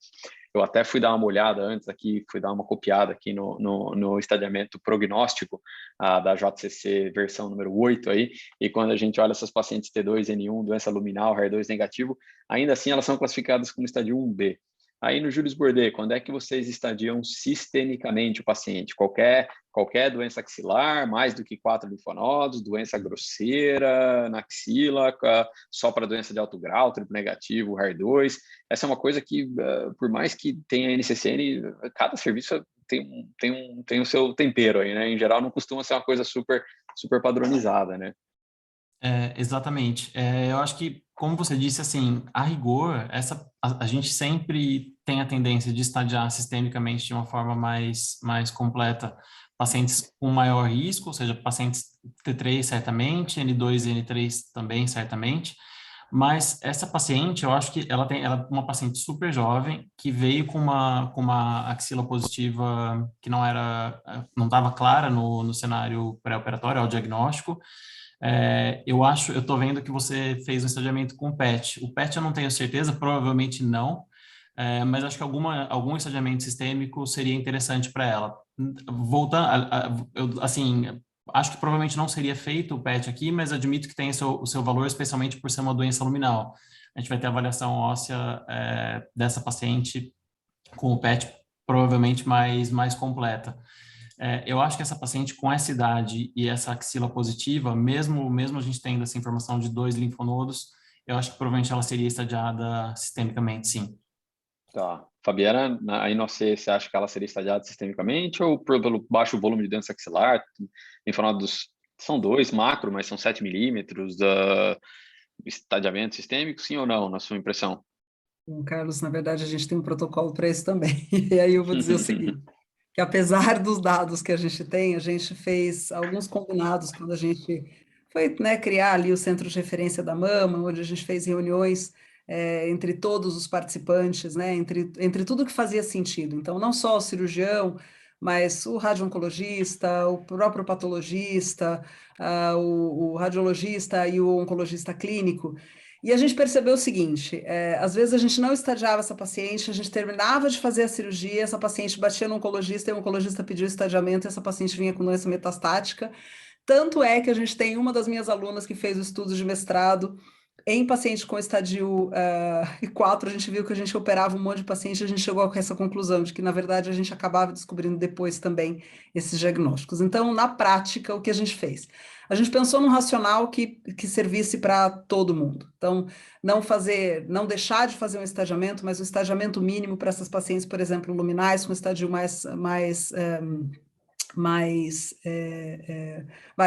Eu até fui dar uma olhada antes aqui, fui dar uma copiada aqui no estadiamento prognóstico da JCC versão número 8 aí, e quando a gente olha essas pacientes T2N1, doença luminal, HER2 negativo, ainda assim elas são classificadas como estadio 1B. Aí no Jules Bordet, quando é que vocês estadiam sistemicamente o paciente? Qualquer doença axilar, mais do que 4 linfonodos, doença grosseira na axila, só para doença de alto grau, triplo negativo, HER2. Essa é uma coisa que, por mais que tenha NCCN, cada serviço tem o seu tempero aí, né? Em geral, não costuma ser uma coisa super padronizada, né? Exatamente. Eu acho que, como você disse, assim, a rigor, a gente sempre tem a tendência de estadiar sistemicamente de uma forma mais completa pacientes com maior risco, ou seja, pacientes T3 certamente, N2 e N3 também certamente, mas essa paciente, eu acho que ela é uma paciente super jovem que veio com uma axila positiva que não estava clara no cenário pré-operatório, ao diagnóstico. Eu estou vendo que você fez um estadiamento com PET. O PET eu não tenho certeza, provavelmente não, mas acho que algum estadiamento sistêmico seria interessante para ela. Voltando, assim, acho que provavelmente não seria feito o PET aqui, mas admito que tem o seu valor, especialmente por ser uma doença luminal. A gente vai ter a avaliação óssea dessa paciente com o PET provavelmente mais completa. Eu acho que essa paciente com essa idade e essa axila positiva, mesmo a gente tendo essa informação de 2 linfonodos, eu acho que provavelmente ela seria estadiada sistemicamente, sim. Tá. Fabiana, aí não sei, você acha que ela seria estadiada sistemicamente ou pelo baixo volume de doença axilar? Linfonodos são 2 macro, mas são 7 milímetros, estadiamento sistêmico, sim ou não, na sua impressão? Bom, Carlos, na verdade, a gente tem um protocolo para isso também. E aí eu vou dizer o seguinte, que apesar dos dados que a gente tem, a gente fez alguns combinados quando a gente foi, né, criar ali o centro de referência da mama, onde a gente fez reuniões entre todos os participantes, né, entre tudo que fazia sentido. Então, não só o cirurgião, mas o radio-oncologista, o próprio patologista, o radiologista e o oncologista clínico. E a gente percebeu o seguinte, às vezes a gente não estadiava essa paciente, a gente terminava de fazer a cirurgia, essa paciente batia no oncologista e o oncologista pediu estadiamento e essa paciente vinha com doença metastática. Tanto é que a gente tem uma das minhas alunas que fez o estudo de mestrado em paciente com estadio 4, a gente viu que a gente operava um monte de paciente, a gente chegou a essa conclusão de que, na verdade, a gente acabava descobrindo depois também esses diagnósticos. Então, na prática, o que a gente fez? A gente pensou num racional que servisse para todo mundo. Então, não deixar de fazer um estadiamento, mas o estadiamento mínimo para essas pacientes, por exemplo, luminais, com estadio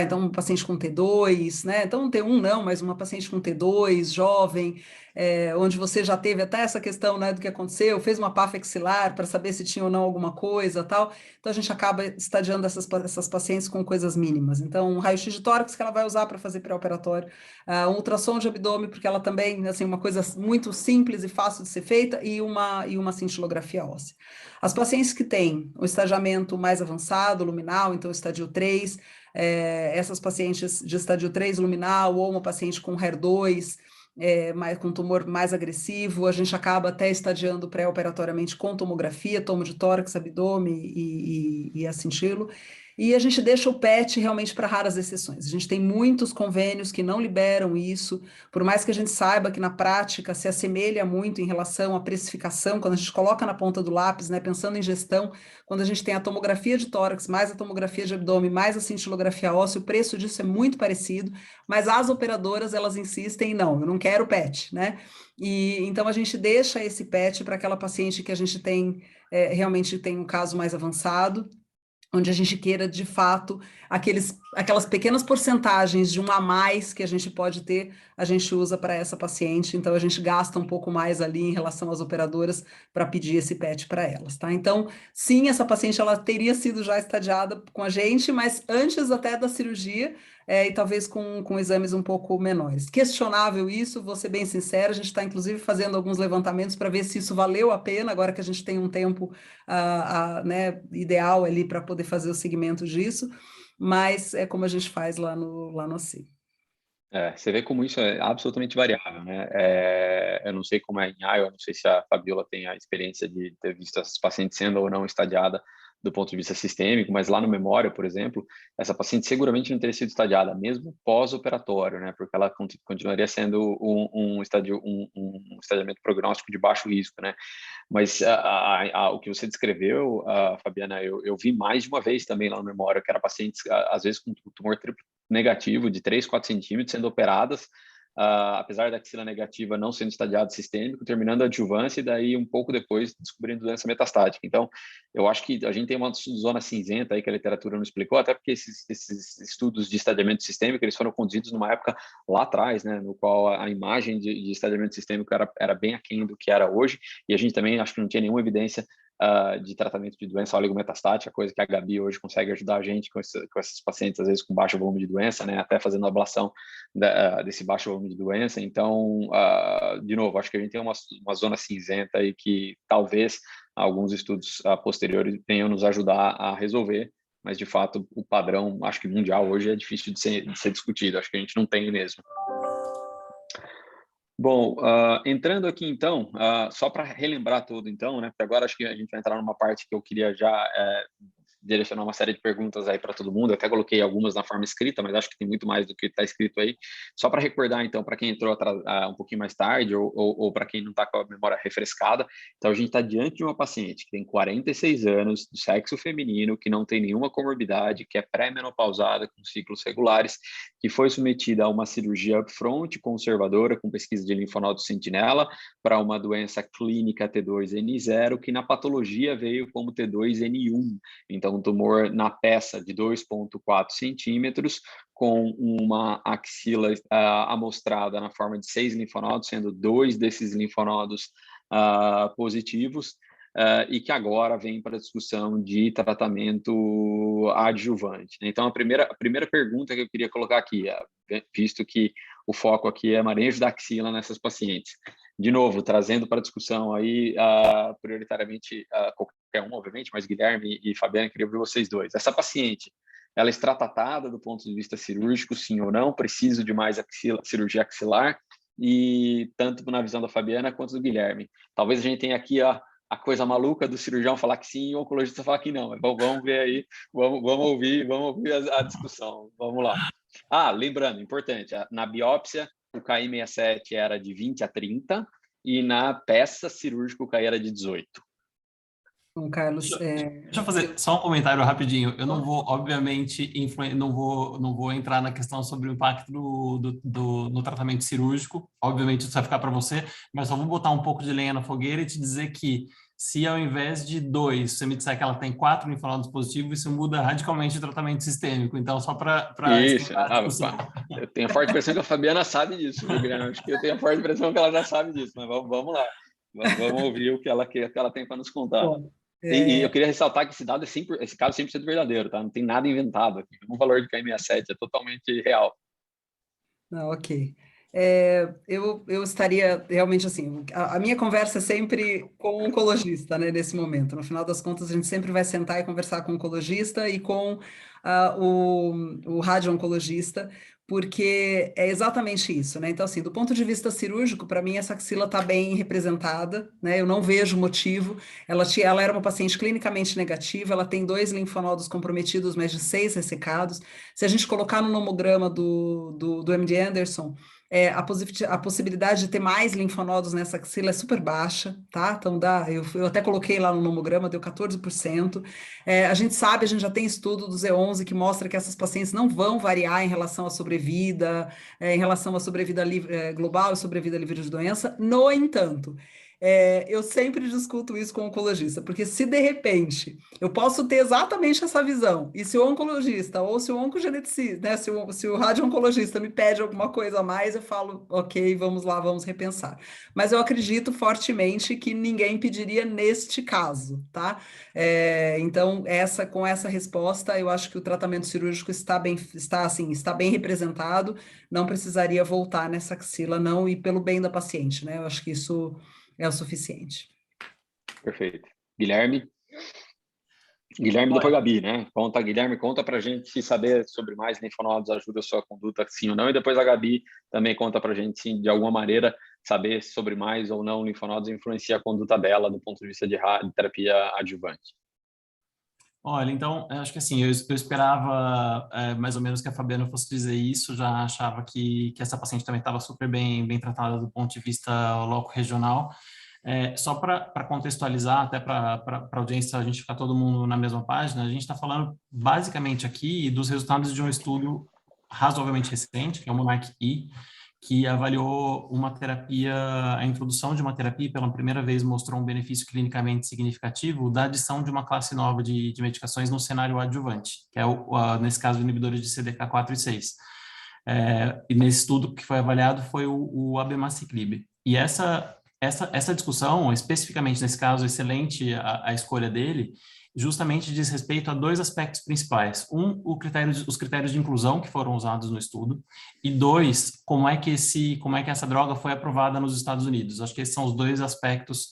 então um paciente com T2, né? Então um T1 não, mas uma paciente com T2, jovem, onde você já teve até essa questão, né, do que aconteceu, fez uma PAF axilar para saber se tinha ou não alguma coisa, tal. Então a gente acaba estadiando essas pacientes com coisas mínimas. Então um raio-x de tórax que ela vai usar para fazer pré-operatório, um ultrassom de abdômen, porque ela também, assim, uma coisa muito simples e fácil de ser feita, e uma cintilografia óssea. As pacientes que têm o estadiamento mais avançado, luminal, então estadio 3, essas pacientes de estadio 3 luminal, ou uma paciente com HER2, com tumor mais agressivo, a gente acaba até estadiando pré-operatoriamente com tomografia, tomo de tórax, abdômen e a cintilo, e a gente deixa o PET realmente para raras exceções. A gente tem muitos convênios que não liberam isso, por mais que a gente saiba que na prática se assemelha muito em relação à precificação, quando a gente coloca na ponta do lápis, né, pensando em gestão, quando a gente tem a tomografia de tórax, mais a tomografia de abdômen, mais a cintilografia óssea, o preço disso é muito parecido, mas as operadoras, elas insistem, não, eu não quero PET, né? E então a gente deixa esse PET para aquela paciente que a gente tem, realmente tem um caso mais avançado, onde a gente queira, de fato, aquelas pequenas porcentagens de um a mais que a gente pode ter, a gente usa para essa paciente, então a gente gasta um pouco mais ali em relação às operadoras para pedir esse PET para elas, tá? Então, sim, essa paciente, ela teria sido já estadiada com a gente, mas antes até da cirurgia, e talvez com exames um pouco menores. Questionável isso, vou ser bem sincera, a gente está inclusive fazendo alguns levantamentos para ver se isso valeu a pena, agora que a gente tem um tempo né, ideal ali para poder poder fazer o segmento disso, mas é como a gente faz lá no AC. Você vê como isso é absolutamente variável, né? Eu não sei como é em Iowa, eu não sei se a Fabiola tem a experiência de ter visto essas pacientes sendo ou não estadiada do ponto de vista sistêmico, mas lá no Memória, por exemplo, essa paciente seguramente não teria sido estadiada, mesmo pós-operatório, né? Porque ela continuaria sendo um estadiamento prognóstico de baixo risco, né? Mas o que você descreveu, Fabiana, eu vi mais de uma vez também lá no Memória, que era pacientes, às vezes, com tumor triplo negativo de 3, 4 centímetros sendo operadas, apesar da axila negativa não sendo estadiado sistêmico, terminando a adjuvância e daí um pouco depois descobrindo doença metastática. Então, eu acho que a gente tem uma zona cinzenta aí que a literatura não explicou, até porque esses estudos de estadiamento sistêmico, eles foram conduzidos numa época lá atrás, né, no qual a imagem de estadiamento sistêmico era bem aquém do que era hoje, e a gente também acho que não tinha nenhuma evidência de tratamento de doença oligometastática, coisa que a Gabi hoje consegue ajudar a gente com esses pacientes, às vezes com baixo volume de doença, né, até fazendo a ablação desse baixo volume de doença. Então, de novo, acho que a gente tem uma zona cinzenta aí que talvez alguns estudos posteriores venham nos ajudar a resolver, mas de fato o padrão, acho que mundial hoje é difícil de ser discutido, acho que a gente não tem mesmo. Bom, entrando aqui então, só para relembrar tudo então, né, porque agora acho que a gente vai entrar numa parte que eu queria já direcionar uma série de perguntas aí para todo mundo. Eu até coloquei algumas na forma escrita, mas acho que tem muito mais do que está escrito aí. Só para recordar, então, para quem entrou um pouquinho mais tarde ou para quem não está com a memória refrescada, então a gente está diante de uma paciente que tem 46 anos, de sexo feminino, que não tem nenhuma comorbidade, que é pré-menopausada, com ciclos regulares, que foi submetida a uma cirurgia upfront conservadora com pesquisa de linfonodo sentinela para uma doença clínica T2N0, que na patologia veio como T2N1. Então, um tumor na peça de 2,4 centímetros, com uma axila amostrada na forma de 6 linfonodos, sendo 2 desses linfonodos positivos, e que agora vem para a discussão de tratamento adjuvante. Então, a primeira pergunta que eu queria colocar aqui, visto que o foco aqui é manejo da axila nessas pacientes. De novo, trazendo para a discussão aí, prioritariamente, qualquer um, obviamente, mas Guilherme e Fabiana, queria ouvir vocês dois. Essa paciente, ela está tratada do ponto de vista cirúrgico, sim ou não? Preciso de mais cirurgia axilar? E tanto na visão da Fabiana quanto do Guilherme. Talvez a gente tenha aqui a coisa maluca do cirurgião falar que sim e o oncologista falar que não. Mas vamos ver aí, vamos ouvir a discussão. Vamos lá. Lembrando, importante, na biópsia, o KI67 era de 20 a 30 e na peça cirúrgica o KI era de 18. Bom, Carlos, Deixa eu fazer só um comentário rapidinho. Eu não vou, obviamente, não vou entrar na questão sobre o impacto no tratamento cirúrgico. Obviamente, isso vai ficar para você, mas só vou botar um pouco de lenha na fogueira e te dizer que se ao invés de 2, você me disser que ela tem 4 linfonodos positivos, isso muda radicalmente o tratamento sistêmico. Então, só para isso. Eu tenho a forte impressão que a Fabiana sabe disso, viu, Guilherme? Acho que eu tenho a forte impressão que ela já sabe disso, mas vamos lá. Vamos ouvir o que ela tem para nos contar. Bom, E eu queria ressaltar que esse caso é 100% verdadeiro, tá? Não tem nada inventado aqui. O valor de KI67 é totalmente real. Não, ok. Eu estaria realmente assim, a minha conversa é sempre com o oncologista, né, nesse momento. No final das contas, a gente sempre vai sentar e conversar com o oncologista e com o radio-oncologista, porque é exatamente isso, né? Então, assim, do ponto de vista cirúrgico, para mim, essa axila está bem representada, né? Eu não vejo motivo. Ela era uma paciente clinicamente negativa, ela tem 2 linfonodos comprometidos, mais de 6 ressecados. Se a gente colocar no nomograma do MD Anderson, a possibilidade de ter mais linfonodos nessa axila é super baixa, tá? Então eu até coloquei lá no nomograma, deu 14%. A gente já tem estudo do Z11 que mostra que essas pacientes não vão variar em relação à sobrevida, em relação à sobrevida global e sobrevida livre de doença. No entanto, eu sempre discuto isso com o oncologista, porque se de repente eu posso ter exatamente essa visão, e se o oncologista ou se o oncogeneticista, né, se o radio-oncologista me pede alguma coisa a mais, eu falo, ok, vamos lá, vamos repensar. Mas eu acredito fortemente que ninguém pediria neste caso, tá? Então, com essa resposta, eu acho que o tratamento cirúrgico está bem representado, não precisaria voltar nessa axila, não, e pelo bem da paciente, né? Eu acho que isso é o suficiente. Perfeito. Guilherme? Guilherme, depois Gabi, né? Guilherme, conta pra gente se saber sobre mais linfonodos ajuda a sua conduta, sim ou não, e depois a Gabi também conta pra gente se, de alguma maneira, saber sobre mais ou não linfonodos influencia a conduta dela do ponto de vista de terapia adjuvante. Olha, então, eu acho que assim, eu esperava mais ou menos que a Fabiana fosse dizer isso, já achava que essa paciente também estava super bem tratada do ponto de vista loco-regional. Só para contextualizar, até para a audiência, a gente ficar todo mundo na mesma página, a gente está falando basicamente aqui dos resultados de um estudo razoavelmente recente, que é o MONARCH-I, que avaliou uma terapia, a introdução de uma terapia, pela primeira vez mostrou um benefício clinicamente significativo da adição de uma classe nova de medicações no cenário adjuvante, que é, nesse caso, inibidores de CDK4 e 6. E nesse estudo que foi avaliado foi o abemaciclib. E essa discussão, especificamente nesse caso, excelente a escolha dele, justamente diz respeito a dois aspectos principais. Um, os critérios de inclusão que foram usados no estudo, e dois, como é que essa droga foi aprovada nos Estados Unidos. Acho que esses são os dois aspectos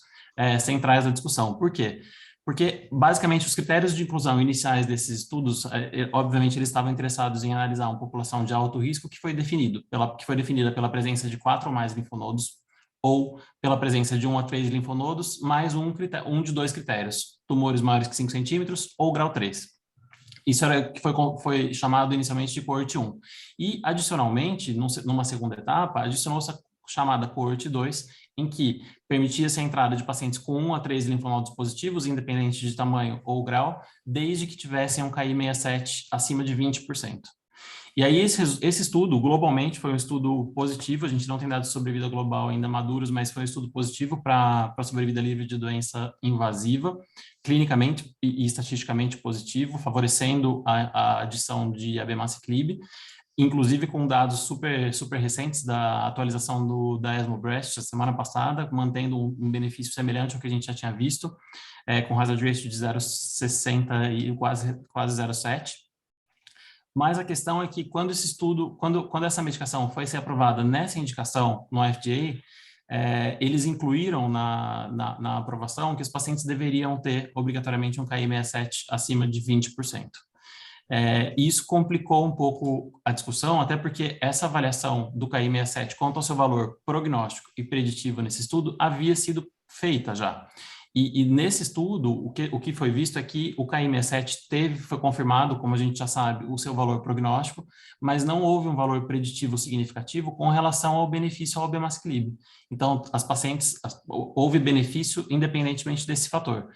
centrais da discussão. Por quê? Porque, basicamente, os critérios de inclusão iniciais desses estudos, obviamente, eles estavam interessados em analisar uma população de alto risco que foi definida pela presença de 4 ou mais linfonodos, ou pela presença de 1 a 3 linfonodos, mais um de 2 critérios, tumores maiores que 5 centímetros ou grau 3. Isso era que foi chamado inicialmente de coorte 1. E, adicionalmente, numa segunda etapa, adicionou-se a chamada coorte 2, em que permitia-se a entrada de pacientes com 1 a 3 linfonodos positivos, independente de tamanho ou grau, desde que tivessem um KI67 acima de 20%. E aí, esse estudo, globalmente, foi um estudo positivo. A gente não tem dados de sobrevida global ainda maduros, mas foi um estudo positivo para sobrevida livre de doença invasiva, clinicamente e estatisticamente positivo, favorecendo a adição de abemaciclib, inclusive com dados super recentes da atualização da ESMO Breast, a semana passada, mantendo um benefício semelhante ao que a gente já tinha visto, com hazard ratio de 0,60 e quase 0,7. Mas a questão é que quando essa medicação foi ser aprovada nessa indicação no FDA, eles incluíram na aprovação que os pacientes deveriam ter obrigatoriamente um KI67 acima de 20%. Isso complicou um pouco a discussão, até porque essa avaliação do KI67 quanto ao seu valor prognóstico e preditivo nesse estudo havia sido feita já. E nesse estudo, o que foi visto é que o KI67 foi confirmado, como a gente já sabe, o seu valor prognóstico, mas não houve um valor preditivo significativo com relação ao benefício ao abemaciclib. Então, houve benefício independentemente desse fator.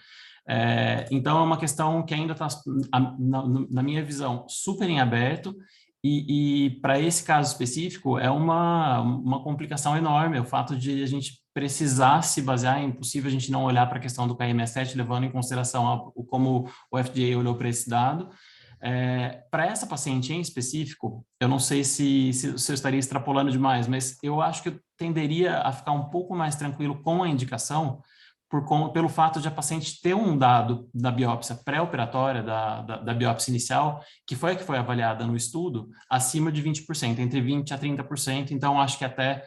Então, é uma questão que ainda está, na minha visão, super em aberto, e para esse caso específico, é uma complicação enorme, o fato de a gente precisar se basear, é impossível a gente não olhar para a questão do KI67, levando em consideração como o FDA olhou para esse dado. Para essa paciente em específico, eu não sei se eu estaria extrapolando demais, mas eu acho que eu tenderia a ficar um pouco mais tranquilo com a indicação, pelo fato de a paciente ter um dado da biópsia pré-operatória, da biópsia inicial, que foi avaliada no estudo, acima de 20%, entre 20% a 30%, então acho que até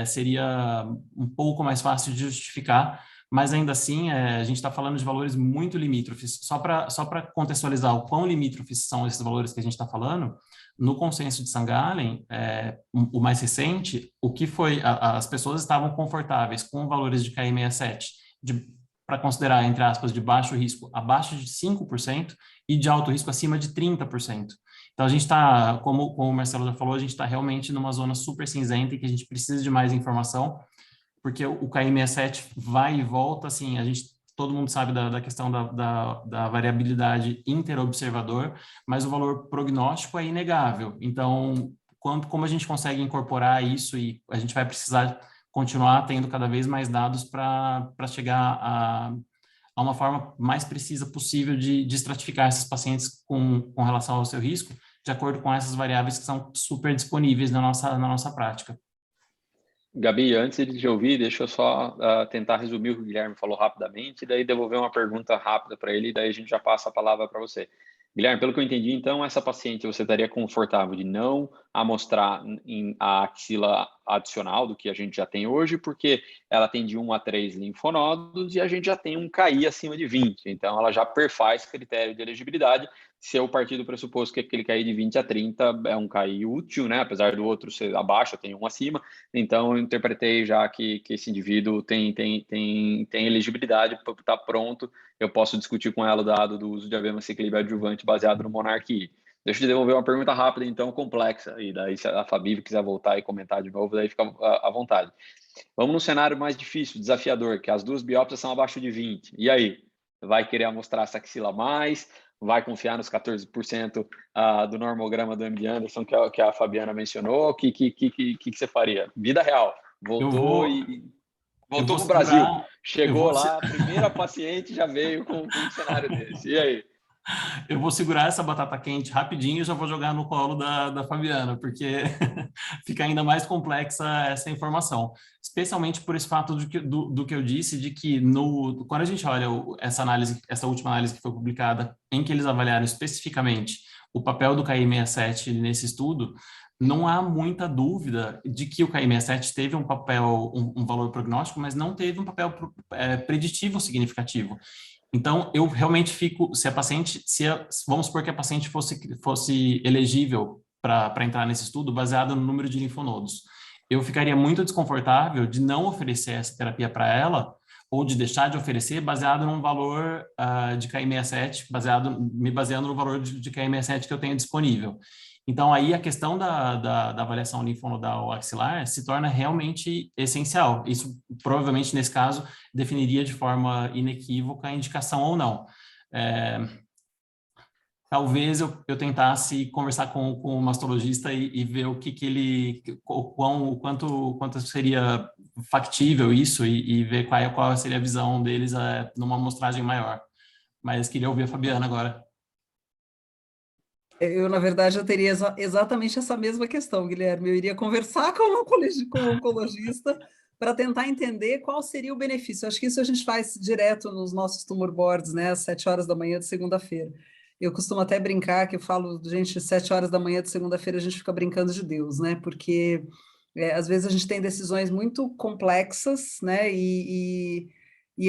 seria um pouco mais fácil de justificar, mas ainda assim a gente está falando de valores muito limítrofes. Só para contextualizar o quão limítrofes são esses valores que a gente está falando, no consenso de St. Gallen, o mais recente, as pessoas estavam confortáveis com valores de KI67 para considerar, entre aspas, de baixo risco abaixo de 5% e de alto risco acima de 30%. Então, a gente está, como o Marcelo já falou, a gente está realmente numa zona super cinzenta e que a gente precisa de mais informação, porque o KI67 vai e volta, assim, todo mundo sabe da questão da variabilidade interobservador, mas o valor prognóstico é inegável. Então, como a gente consegue incorporar isso, e a gente vai precisar continuar tendo cada vez mais dados para chegar a uma forma mais precisa possível de estratificar esses pacientes com relação ao seu risco, de acordo com essas variáveis que são super disponíveis na nossa prática. Gabi, antes de te ouvir, deixa eu só tentar resumir o que o Guilherme falou rapidamente, e daí devolver uma pergunta rápida para ele, e daí a gente já passa a palavra para você. Guilherme, pelo que eu entendi, então, essa paciente você estaria confortável de não amostrar a axila adicional do que a gente já tem hoje, porque ela tem de 1 a 3 linfonodos e a gente já tem um KI acima de 20. Então, ela já perfaz critério de elegibilidade. Se eu partir do pressuposto que aquele KI de 20 a 30 é um KI útil, né? Apesar do outro ser abaixo, tem um acima. Então, eu interpretei já que esse indivíduo tem elegibilidade, está pronto. Eu posso discutir com ela o dado do uso de abemaciclib adjuvante baseado no Monarch-I. Deixa eu te devolver uma pergunta rápida, então, complexa, e daí se a Fabi quiser voltar e comentar de novo, daí fica à vontade. Vamos no cenário mais difícil, desafiador, que as 2 biópsias são abaixo de 20. E aí? Vai querer amostrar essa axila mais? Vai confiar nos 14% do normograma do MD Anderson que a Fabiana mencionou? O que você faria? Vida real. Voltou para o Brasil. Chegou lá, a primeira paciente já veio com um cenário desse. E aí? Eu vou segurar essa batata quente rapidinho e já vou jogar no colo da Fabiana, porque fica ainda mais complexa essa informação. Especialmente por esse fato do que eu disse, de que quando a gente olha essa última análise que foi publicada, em que eles avaliaram especificamente o papel do KI67 nesse estudo, não há muita dúvida de que o KI67 teve um papel, um valor prognóstico, mas não teve um papel preditivo significativo. Então, eu realmente fico, vamos supor que a paciente fosse elegível para entrar nesse estudo baseado no número de linfonodos. Eu ficaria muito desconfortável de não oferecer essa terapia para ela ou de deixar de oferecer baseado num valor de KI67, me baseando no valor de KI67 que eu tenho disponível. Então, aí a questão da avaliação linfonodal axilar se torna realmente essencial. Isso, provavelmente, nesse caso, definiria de forma inequívoca a indicação ou não. Talvez eu tentasse conversar com o mastologista e ver quanto seria factível isso e ver qual seria a visão deles numa amostragem maior. Mas queria ouvir a Fabiana agora. Eu, na verdade, eu teria exatamente essa mesma questão, Guilherme. Eu iria conversar com o oncologista para tentar entender qual seria o benefício. Acho que isso a gente faz direto nos nossos tumor boards, né, às 7 horas da manhã de segunda-feira. Eu costumo até brincar que eu falo, gente, 7 horas da manhã de segunda-feira a gente fica brincando de Deus, né? Porque às vezes a gente tem decisões muito complexas, né? E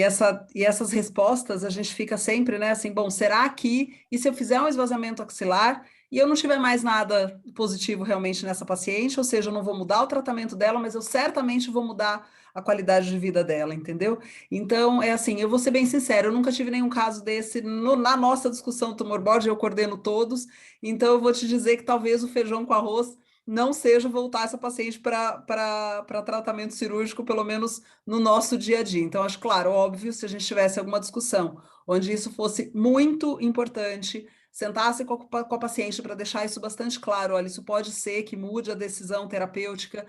essas respostas a gente fica sempre, né? Assim, bom, será que, e se eu fizer um esvaziamento axilar e eu não tiver mais nada positivo realmente nessa paciente, ou seja, eu não vou mudar o tratamento dela, mas eu certamente vou mudar a qualidade de vida dela, entendeu? Então, é assim, eu vou ser bem sincero, eu nunca tive nenhum caso desse na nossa discussão do tumor board, eu coordeno todos, então eu vou te dizer que talvez o feijão com arroz não seja voltar essa paciente para tratamento cirúrgico, pelo menos no nosso dia a dia. Então, acho claro, óbvio, se a gente tivesse alguma discussão onde isso fosse muito importante, sentasse com a paciente para deixar isso bastante claro, olha, isso pode ser que mude a decisão terapêutica,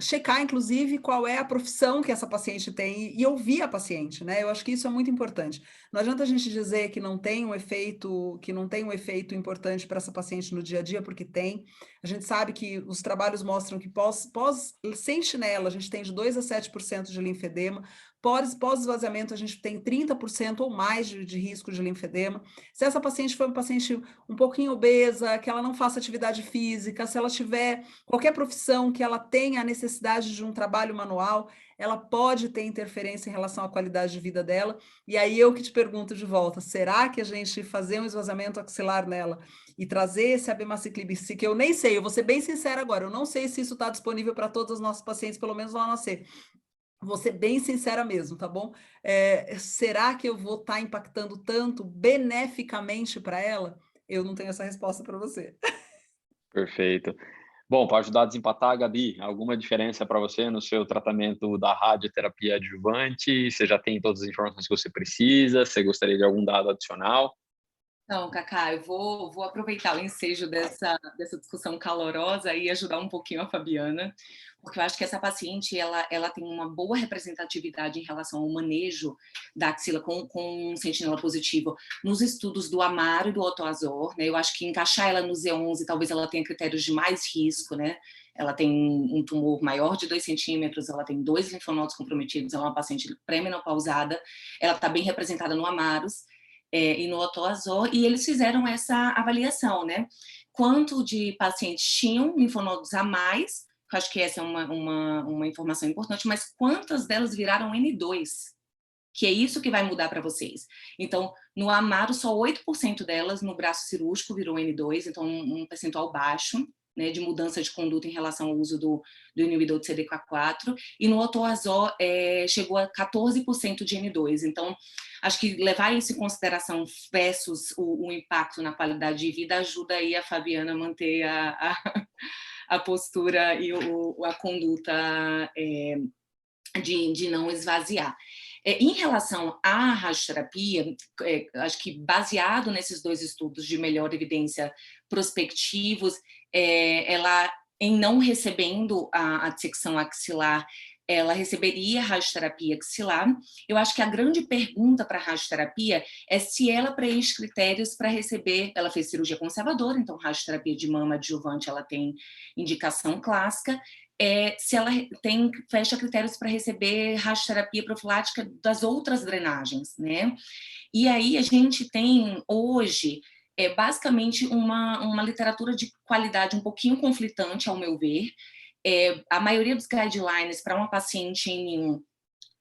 checar, inclusive, qual é a profissão que essa paciente tem e ouvir a paciente, né? Eu acho que isso é muito importante. Não adianta a gente dizer que não tem um efeito importante para essa paciente no dia a dia, porque tem. A gente sabe que os trabalhos mostram que sem chinela, a gente tem de 2 a 7% de linfedema, pós-esvaziamento, a gente tem 30% ou mais de risco de linfedema. Se essa paciente for uma paciente um pouquinho obesa, que ela não faça atividade física, se ela tiver qualquer profissão que ela tenha a necessidade de um trabalho manual, ela pode ter interferência em relação à qualidade de vida dela. E aí eu que te pergunto de volta, será que a gente fazer um esvaziamento axilar nela e trazer esse abemaciclib, que eu nem sei, eu vou ser bem sincera agora, eu não sei se isso está disponível para todos os nossos pacientes, pelo menos lá na C. Vou ser bem sincera mesmo, tá bom? Será que eu vou estar impactando tanto beneficamente para ela? Eu não tenho essa resposta para você. Perfeito. Bom, para ajudar a desempatar, Gabi, alguma diferença para você no seu tratamento da radioterapia adjuvante? Você já tem todas as informações que você precisa? Você gostaria de algum dado adicional? Não, Cacá, eu vou aproveitar o ensejo dessa discussão calorosa e ajudar um pouquinho a Fabiana, porque eu acho que essa paciente ela tem uma boa representatividade em relação ao manejo da axila com sentinela positivo nos estudos do Amaro e do Otoazor, né? Eu acho que encaixar ela no Z11, talvez ela tenha critérios de mais risco, né? Ela tem um tumor maior de 2 centímetros, ela tem 2 linfonodos comprometidos, ela é uma paciente pré-menopausada, ela está bem representada no Amaros. e no Otoazol, e eles fizeram essa avaliação, né? Quanto de pacientes tinham linfonodos a mais, eu acho que essa é uma informação importante, mas quantas delas viraram N2? Que é isso que vai mudar para vocês. Então, no Amaro, só 8% delas no braço cirúrgico virou N2, então um percentual baixo, né, de mudança de conduta em relação ao uso do inibidor de CDK4, e no Otoazol chegou a 14% de N2. Então, acho que levar isso em consideração versus o impacto na qualidade de vida ajuda aí a Fabiana a manter a postura e a conduta de não esvaziar. Em relação à radioterapia, acho que baseado nesses 2 estudos de melhor evidência prospectivos, ela, em não recebendo a dissecção axilar, ela receberia radioterapia axilar. Eu acho que a grande pergunta para a radioterapia é se ela preenche critérios para receber. Ela fez cirurgia conservadora, então radioterapia de mama adjuvante ela tem indicação clássica. Se ela fecha critérios para receber radioterapia profilática das outras drenagens, né? E aí a gente tem hoje basicamente uma literatura de qualidade um pouquinho conflitante, ao meu ver. A maioria dos guidelines para uma paciente N1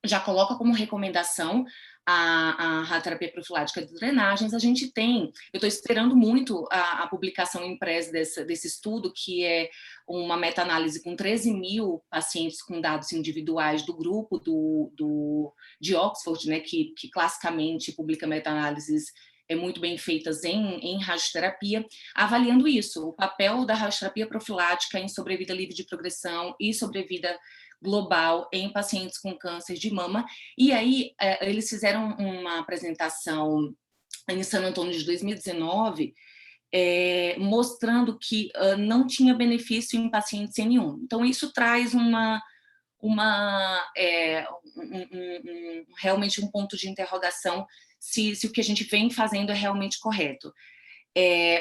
já coloca como recomendação a radioterapia profilática de drenagens. A gente tem, eu estou esperando muito a publicação em press desse estudo, que é uma meta-análise com 13.000 pacientes com dados individuais do grupo de Oxford, né, que classicamente publica meta-análises muito bem feitas em radioterapia, avaliando isso, o papel da radioterapia profilática em sobrevida livre de progressão e sobrevida global em pacientes com câncer de mama. E aí eles fizeram uma apresentação em San Antônio de 2019, mostrando que não tinha benefício em pacientes N1. Então isso traz realmente um ponto de interrogação se o que a gente vem fazendo é realmente correto.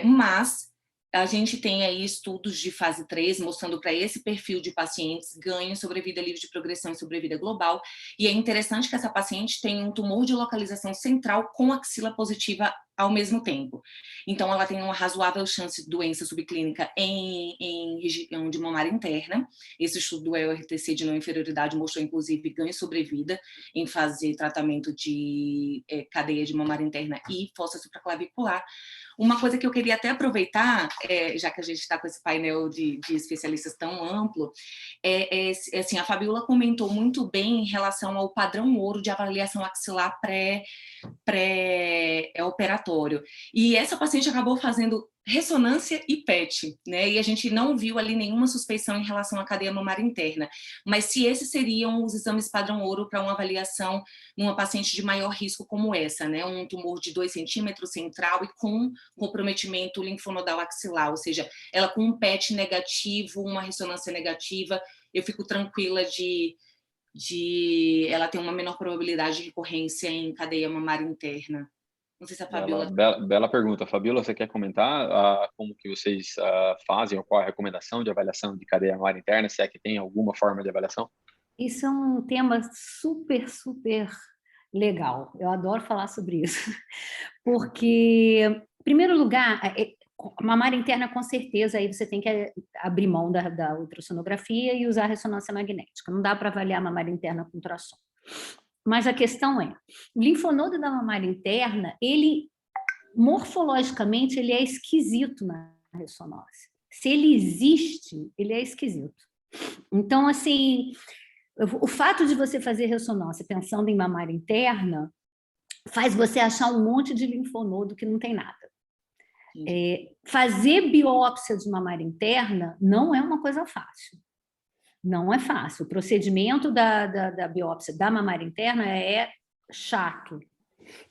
Mas a gente tem aí estudos de fase 3 mostrando para esse perfil de pacientes ganho em sobrevida livre de progressão e sobrevida global, e é interessante que essa paciente tem um tumor de localização central com axila positiva ao mesmo tempo. Então, ela tem uma razoável chance de doença subclínica em região de mamária interna. Esse estudo do EORTC de não inferioridade mostrou, inclusive, ganho de sobrevida em fazer tratamento de cadeia de mamária interna e fossa supraclavicular. Uma coisa que eu queria até aproveitar, já que a gente está com esse painel de especialistas tão amplo, assim, a Fabiola comentou muito bem em relação ao padrão ouro de avaliação axilar pré-operatório. E essa paciente acabou fazendo ressonância e PET, né? E a gente não viu ali nenhuma suspeição em relação à cadeia mamária interna. Mas se esses seriam os exames padrão ouro para uma avaliação numa paciente de maior risco como essa, né? Um tumor de 2 centímetros central e com comprometimento linfonodal axilar, ou seja, ela com um PET negativo, uma ressonância negativa, eu fico tranquila de ela ter uma menor probabilidade de recorrência em cadeia mamária interna. Não sei se a Fabiola... Bela pergunta. Fabiola, você quer comentar como que vocês fazem, ou qual é a recomendação de avaliação de cadeia mamária interna, se é que tem alguma forma de avaliação? Isso é um tema super, super legal. Eu adoro falar sobre isso. Porque, em primeiro lugar, mamária interna, com certeza, aí você tem que abrir mão da ultrassonografia e usar a ressonância magnética. Não dá para avaliar a mamária interna com ultrassom. Mas a questão é, o linfonodo da mamária interna, ele, morfologicamente, ele é esquisito na ressonância. Se ele existe, ele é esquisito. Então, assim, o fato de você fazer ressonância pensando em mamária interna faz você achar um monte de linfonodo que não tem nada. Fazer biópsia de mamária interna não é uma coisa fácil. Não é fácil. O procedimento da biópsia da mamária interna é chato,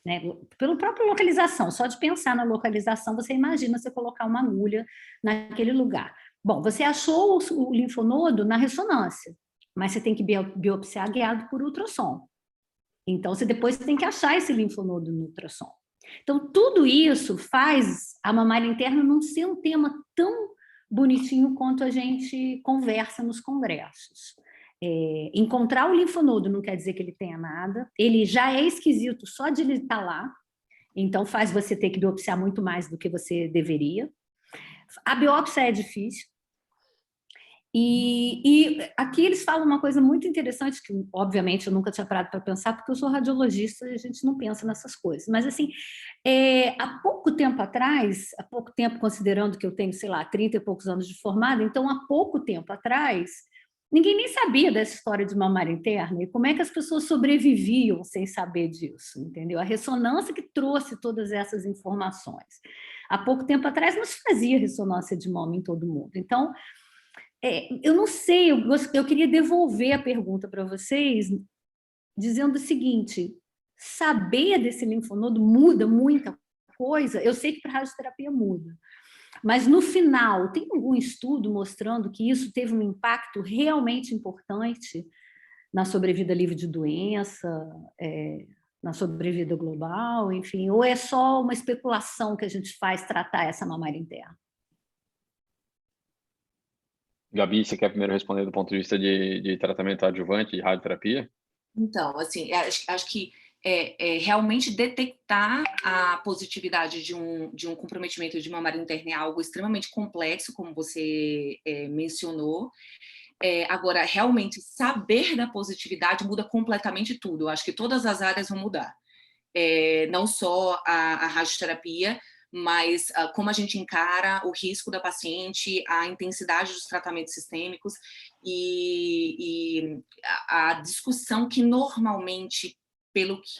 né? Pela própria localização. Só de pensar na localização, você imagina você colocar uma agulha naquele lugar. Bom, você achou o linfonodo na ressonância, mas você tem que biopsiar guiado por ultrassom. Então, você depois tem que achar esse linfonodo no ultrassom. Então, tudo isso faz a mamária interna não ser um tema tão bonitinho quanto a gente conversa nos congressos. Encontrar o linfonodo não quer dizer que ele tenha nada, ele já é esquisito só de ele estar lá, então faz você ter que biopsiar muito mais do que você deveria. A biópsia é difícil. E aqui eles falam uma coisa muito interessante, que obviamente eu nunca tinha parado para pensar, porque eu sou radiologista e a gente não pensa nessas coisas. Mas, assim, há pouco tempo atrás, considerando que eu tenho, sei lá, 30 e poucos anos de formada, então, há pouco tempo atrás, ninguém nem sabia dessa história de mamária interna e como é que as pessoas sobreviviam sem saber disso, entendeu? A ressonância que trouxe todas essas informações. Há pouco tempo atrás não se fazia ressonância de mama em todo mundo. Então, eu não sei, eu queria devolver a pergunta para vocês, dizendo o seguinte: saber desse linfonodo muda muita coisa? Eu sei que para radioterapia muda, mas no final, tem algum estudo mostrando que isso teve um impacto realmente importante na sobrevida livre de doença, na sobrevida global, enfim, ou é só uma especulação que a gente faz tratar essa mamária interna? Gabi, você quer primeiro responder do ponto de vista de tratamento adjuvante, de radioterapia? Então, assim, acho que realmente detectar a positividade de um comprometimento de mamária interna é algo extremamente complexo, como você mencionou. Agora, realmente, saber da positividade muda completamente tudo. Eu acho que todas as áreas vão mudar. Não só a radioterapia, mas como a gente encara o risco da paciente, a intensidade dos tratamentos sistêmicos e a discussão que normalmente,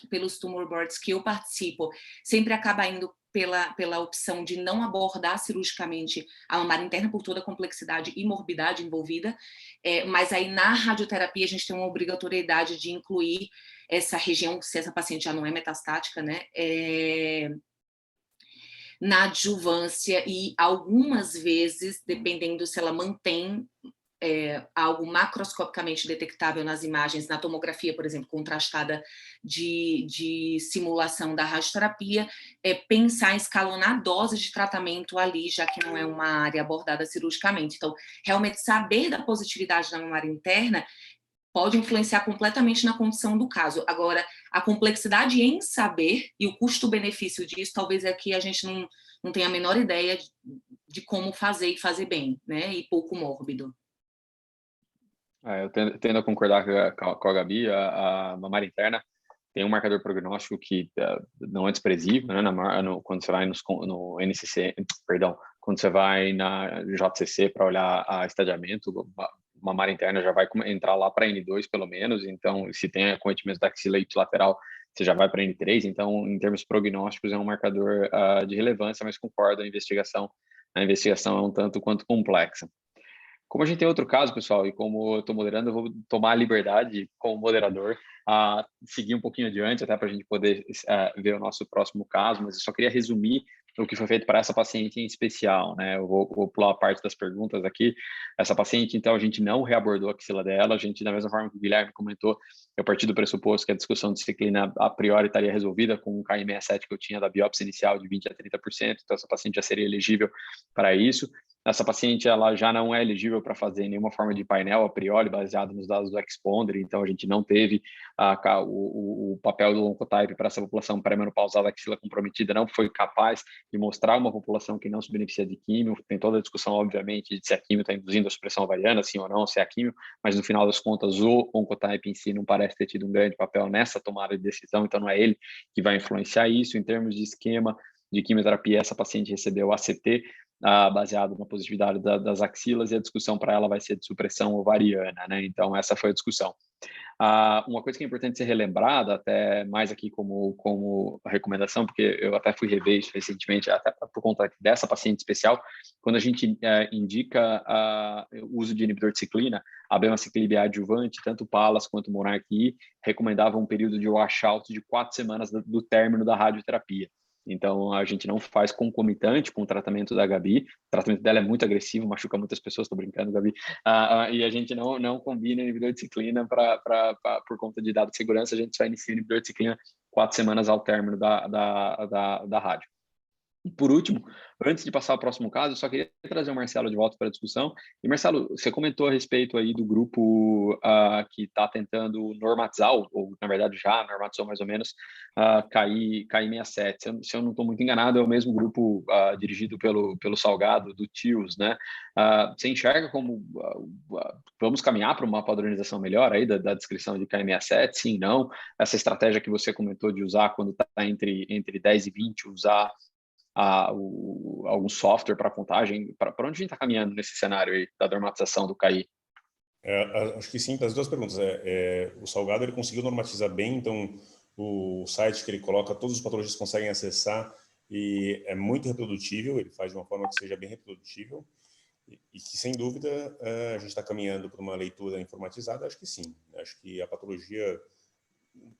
pelos tumor boards que eu participo, sempre acaba indo pela opção de não abordar cirurgicamente a mamária interna por toda a complexidade e morbidade envolvida, mas aí na radioterapia a gente tem uma obrigatoriedade de incluir essa região, se essa paciente já não é metastática, né, na adjuvância, e algumas vezes, dependendo se ela mantém algo macroscopicamente detectável nas imagens, na tomografia, por exemplo, contrastada de simulação da radioterapia, pensar em escalonar doses de tratamento ali, já que não é uma área abordada cirurgicamente. Então, realmente saber da positividade da mamária interna pode influenciar completamente na condição do caso. Agora, a complexidade em saber e o custo-benefício disso, talvez é que a gente não tenha a menor ideia de como fazer e fazer bem, né? E pouco mórbido. Eu tendo a concordar com a Gabi. A mamária interna tem um marcador prognóstico que não é desprezível, né? Quando você vai no NCC, perdão, quando você vai na JCC para olhar a estadiamento, mamária interna já vai entrar lá para N2 pelo menos. Então, se tem acometimento da axila ipsilateral, você já vai para N3. Então, em termos prognósticos, é um marcador de relevância, mas concordo, a investigação é um tanto quanto complexa. Como a gente tem outro caso, pessoal, e como eu estou moderando, eu vou tomar a liberdade, como moderador, a seguir um pouquinho adiante, até para a gente poder ver o nosso próximo caso, mas eu só queria resumir o que foi feito para essa paciente em especial, né? Eu vou pular a parte das perguntas aqui. Essa paciente, então, a gente não reabordou a axila dela, a gente, da mesma forma que o Guilherme comentou, eu parti do pressuposto que a discussão de ciclina a priori estaria resolvida com o KM67 que eu tinha da biópsia inicial de 20% a 30%, então essa paciente já seria elegível para isso. Essa paciente ela já não é elegível para fazer nenhuma forma de painel a priori baseado nos dados do Exponder, então a gente não teve o papel do Oncotype para essa população pré-menopausada, axila comprometida, não foi capaz de mostrar uma população que não se beneficia de químio. Tem toda a discussão, obviamente, de se a químio está induzindo a supressão ovariana, sim ou não, se é a químio, mas no final das contas o Oncotype em si não parece ter tido um grande papel nessa tomada de decisão, então não é ele que vai influenciar isso. Em termos de esquema de quimioterapia, essa paciente recebeu ACT, baseado na positividade das axilas, e a discussão para ela vai ser de supressão ovariana, né? Então, essa foi a discussão. Uma coisa que é importante ser relembrada, até mais aqui como recomendação, porque eu até fui rever isso recentemente, até por conta dessa paciente especial, quando a gente indica o uso de inibidor de ciclina, a abemaciclib adjuvante, tanto o PALAS quanto o Monarch I recomendavam um período de washout de 4 semanas do término da radioterapia. Então, a gente não faz concomitante com o tratamento da Gabi. O tratamento dela é muito agressivo, machuca muitas pessoas, estou brincando, Gabi. E a gente não combina inibidor de ciclina por conta de dado de segurança. A gente só inicia o inibidor de ciclina 4 semanas ao término da rádio. Por último, antes de passar ao próximo caso, eu só queria trazer o Marcelo de volta para a discussão. E, Marcelo, você comentou a respeito aí do grupo que está tentando normatizar, ou, na verdade já normatizou mais ou menos, CAI 67. Se eu não estou muito enganado, é o mesmo grupo dirigido pelo Salgado, do TIOS, né? Você enxerga como vamos caminhar para uma padronização melhor aí da descrição de CAI 67? Sim, não? Essa estratégia que você comentou de usar quando está entre 10 e 20, usar algum software para contagem? Para onde a gente está caminhando nesse cenário aí da normatização do CAI? Acho que sim, para as duas perguntas. O Salgado ele conseguiu normatizar bem, então o site que ele coloca, todos os patologistas conseguem acessar e é muito reprodutível, ele faz de uma forma que seja bem reprodutível e que, sem dúvida, a gente está caminhando para uma leitura informatizada. Acho que sim. Acho que a patologia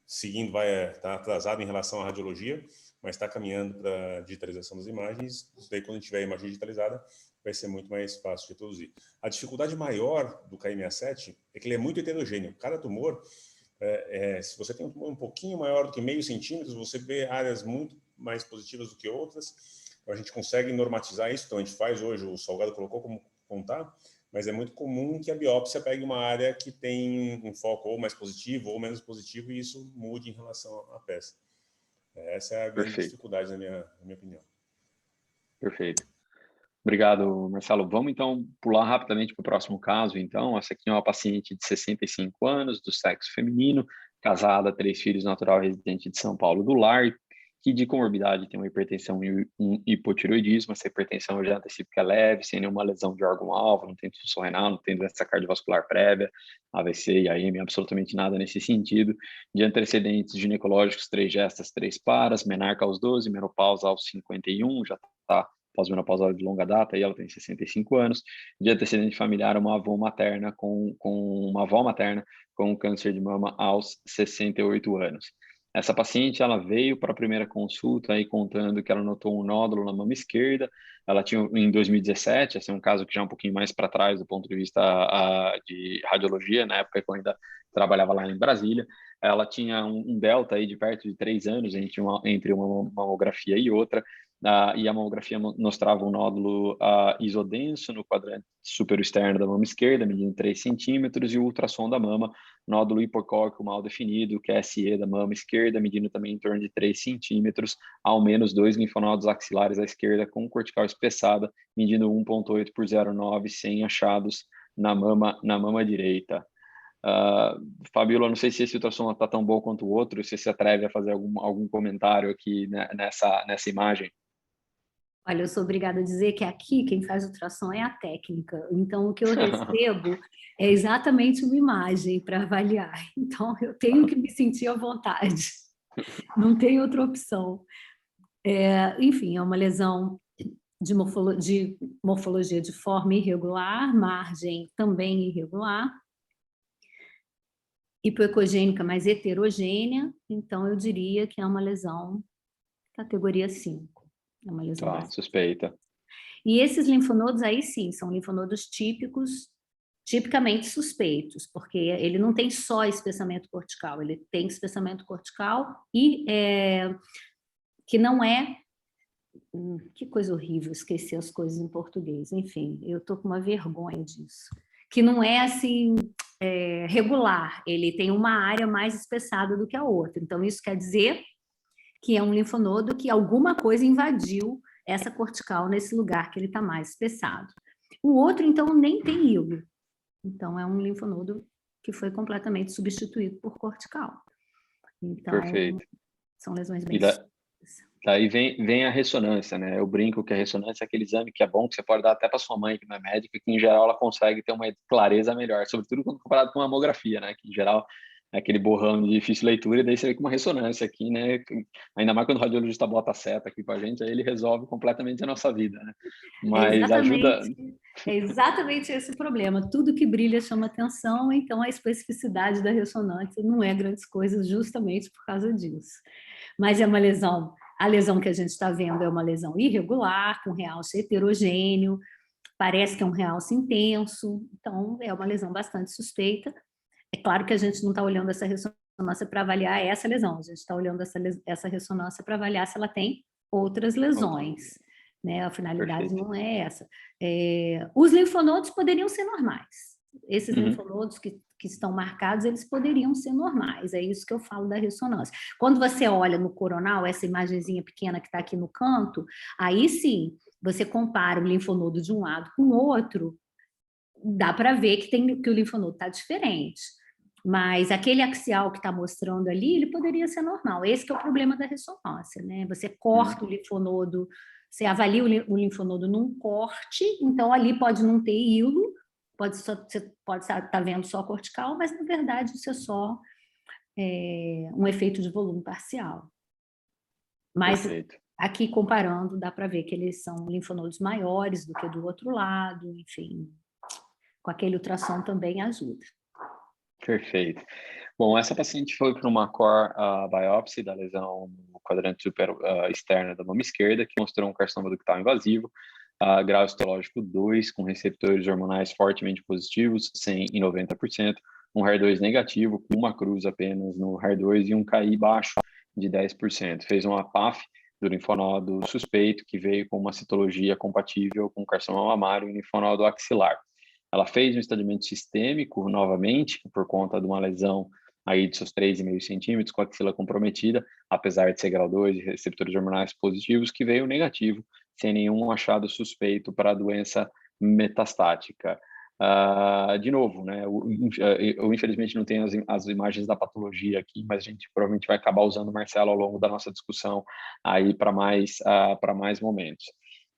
seguindo vai estar atrasada em relação à radiologia, mas está caminhando para a digitalização das imagens. Isso daí, quando tiver a imagem digitalizada, vai ser muito mais fácil de reproduzir. A dificuldade maior do CAI-67 é que ele é muito heterogêneo. Cada tumor, se você tem um tumor um pouquinho maior do que meio centímetro, você vê áreas muito mais positivas do que outras. Então, a gente consegue normatizar isso. Então, a gente faz hoje, o Salgado colocou como contar, mas é muito comum que a biópsia pegue uma área que tem um foco ou mais positivo ou menos positivo e isso mude em relação à peça. Essa é a grande dificuldade, na minha opinião. Perfeito. Obrigado, Marcelo. Vamos, então, pular rapidamente para o próximo caso. Então, essa aqui é uma paciente de 65 anos, do sexo feminino, casada, 3 filhos, natural residente de São Paulo do Lar, que de comorbidade tem uma hipertensão e um hipotireoidismo. Essa hipertensão já antecipo que é leve, sem nenhuma lesão de órgão-alvo, não tem disfunção renal, não tem doença cardiovascular prévia, AVC e AM, absolutamente nada nesse sentido. De antecedentes ginecológicos, 3 gestas, 3 paras, menarca aos 12, menopausa aos 51, já está pós-menopausa de longa data, e ela tem 65 anos, de antecedente familiar, uma avó materna uma avó materna com câncer de mama aos 68 anos. Essa paciente, ela veio para a primeira consulta aí contando que ela notou um nódulo na mama esquerda. Ela tinha, em 2017, esse é um caso que já é um pouquinho mais para trás do ponto de vista de radiologia, na época que eu ainda trabalhava lá em Brasília. Ela tinha um delta aí de perto de 3 anos entre uma mamografia e outra. E a mamografia mostrava um nódulo isodenso no quadrante superoexterno da mama esquerda, medindo 3 centímetros, e o ultrassom da mama, nódulo hipocórdico mal definido, QSE da mama esquerda, medindo também em torno de 3 centímetros, ao menos 2 linfonodos axilares à esquerda com cortical espessada, medindo 1,8 por 0,9, sem achados na mama direita. Fabíola, não sei se esse ultrassom está tão bom quanto o outro, se você atreve a fazer algum comentário aqui, né, nessa imagem. Olha, eu sou obrigada a dizer que aqui quem faz ultrassom é a técnica. Então, o que eu recebo é exatamente uma imagem para avaliar. Então, eu tenho que me sentir à vontade. Não tem outra opção. Enfim, é uma lesão de morfologia de forma irregular, margem também irregular, hipoecogênica, mas heterogênea. Então, eu diria que é uma lesão categoria 5. É uma lesão bastante suspeita. E esses linfonodos aí sim, são linfonodos tipicamente suspeitos, porque ele não tem só espessamento cortical, ele tem espessamento cortical e que não é... que coisa horrível esquecer as coisas em português, enfim, eu tô com uma vergonha disso. Que não é assim regular, ele tem uma área mais espessada do que a outra, então isso quer dizer que é um linfonodo que alguma coisa invadiu essa cortical nesse lugar que ele está mais espessado. O outro, então, nem tem hilo. Então, é um linfonodo que foi completamente substituído por cortical. Então, perfeito. São lesões bem Daí vem a ressonância, né? Eu brinco que a ressonância é aquele exame que é bom, que você pode dar até para sua mãe, que não é médica, que em geral ela consegue ter uma clareza melhor, sobretudo quando comparado com a mamografia, né? Que em geral é aquele borrão de difícil leitura, e daí você vê com uma ressonância aqui, né? Ainda mais quando o radiologista bota a seta aqui pra gente, aí ele resolve completamente a nossa vida, né? Mas ajuda... É exatamente esse o problema. Tudo que brilha chama atenção, então a especificidade da ressonância não é grandes coisas justamente por causa disso. Mas é uma lesão, a lesão que a gente está vendo é uma lesão irregular, com realce heterogêneo, parece que é um realce intenso, então é uma lesão bastante suspeita. É claro que a gente não está olhando essa ressonância para avaliar essa lesão, a gente está olhando essa ressonância para avaliar se ela tem outras lesões, né? A finalidade Perfeito. não é essa. Os linfonodos poderiam ser normais. Esses linfonodos que estão marcados, eles poderiam ser normais. É isso que eu falo da ressonância. Quando você olha no coronal, essa imagenzinha pequena que está aqui no canto, aí sim, você compara o linfonodo de um lado com o outro, dá para ver que o linfonodo está diferente. Mas aquele axial que está mostrando ali, ele poderia ser normal. Esse que é o problema da ressonância, né? Você corta o linfonodo, você avalia o linfonodo num corte, então ali pode não ter hilo, você pode estar vendo só cortical, mas na verdade isso é só um efeito de volume parcial. Mas Perfeito. aqui comparando, dá para ver que eles são linfonodos maiores do que do outro lado, enfim, com aquele ultrassom também ajuda. Perfeito. Bom, essa paciente foi para uma core biopsy da lesão no quadrante super externo da mama esquerda, que mostrou um carcinoma ductal invasivo, grau histológico 2, com receptores hormonais fortemente positivos, 100 e 90%, um HER2 negativo, com uma cruz apenas no HER2 e um KI baixo de 10%. Fez uma PAF do linfonodo suspeito, que veio com uma citologia compatível com carcinoma mamário e linfonodo axilar. Ela fez um estadiamento sistêmico novamente, por conta de uma lesão aí de seus 3,5 centímetros, com a axila comprometida, apesar de ser grau 2 e receptores hormonais positivos, que veio negativo, sem nenhum achado suspeito para a doença metastática. De novo, né, eu infelizmente não tenho as imagens da patologia aqui, mas a gente provavelmente vai acabar usando o Marcelo ao longo da nossa discussão aí para mais momentos.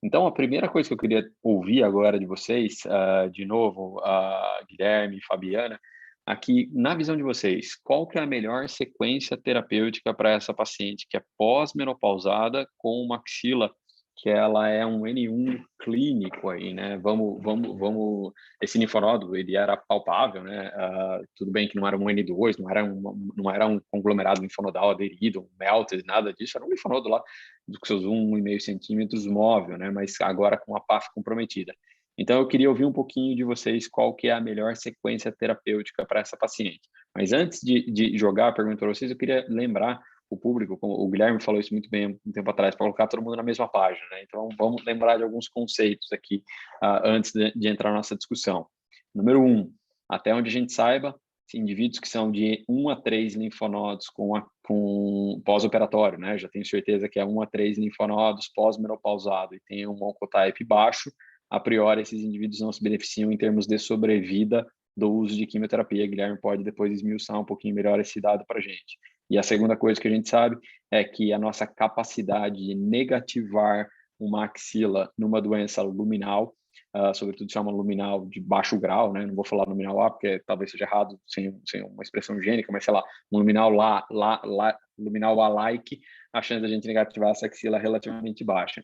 Então, a primeira coisa que eu queria ouvir agora de vocês, de novo, Guilherme e Fabiana, aqui, na visão de vocês, qual que é a melhor sequência terapêutica para essa paciente que é pós-menopausada com uma axila que ela é um N1 clínico aí, né? Esse linfonodo, ele era palpável, né? Tudo bem que não era um N2, não era um conglomerado linfonodal aderido, um melted, nada disso, era um linfonodo lá com seus 1,5 centímetros móvel, né? Mas agora com a PAF comprometida. Então, eu queria ouvir um pouquinho de vocês qual que é a melhor sequência terapêutica para essa paciente. Mas antes de jogar a pergunta para vocês, eu queria lembrar o público, como o Guilherme falou isso muito bem um tempo atrás, para colocar todo mundo na mesma página, né? Então, vamos lembrar de alguns conceitos aqui antes de entrar na nossa discussão. Número 1, até onde a gente saiba, indivíduos que são de 1 a 3 linfonodos com pós-operatório, né? Já tenho certeza que é 1 a 3 linfonodos pós-menopausado e tem um oncotype baixo, a priori esses indivíduos não se beneficiam em termos de sobrevida do uso de quimioterapia. Guilherme pode depois esmiuçar um pouquinho melhor esse dado para a gente. E a segunda coisa que a gente sabe é que a nossa capacidade de negativar uma axila numa doença luminal, sobretudo se é uma luminal de baixo grau, né? Não vou falar luminal A, porque talvez seja errado sem uma expressão gênica, mas sei lá, um luminal luminal A-like, a chance da gente negativar essa axila é relativamente baixa.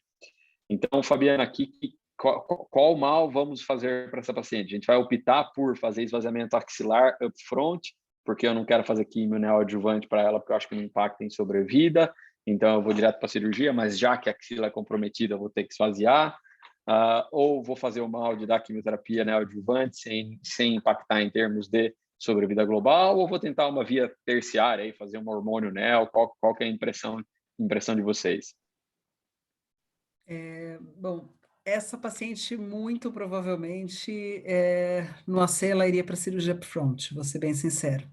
Então, Fabiana, aqui, qual mal vamos fazer para essa paciente? A gente vai optar por fazer esvaziamento axilar upfront, porque eu não quero fazer quimio neoadjuvante para ela, porque eu acho que não impacta em sobrevida, então eu vou direto para a cirurgia, mas já que a axila é comprometida, eu vou ter que esvaziar, ou vou fazer o mal de dar quimioterapia neoadjuvante sem impactar em termos de sobrevida global, ou vou tentar uma via terciária, aí, fazer um hormônio neo, qual que é a impressão de vocês? Bom, essa paciente muito provavelmente no AC ela iria para cirurgia upfront, vou ser bem sincero.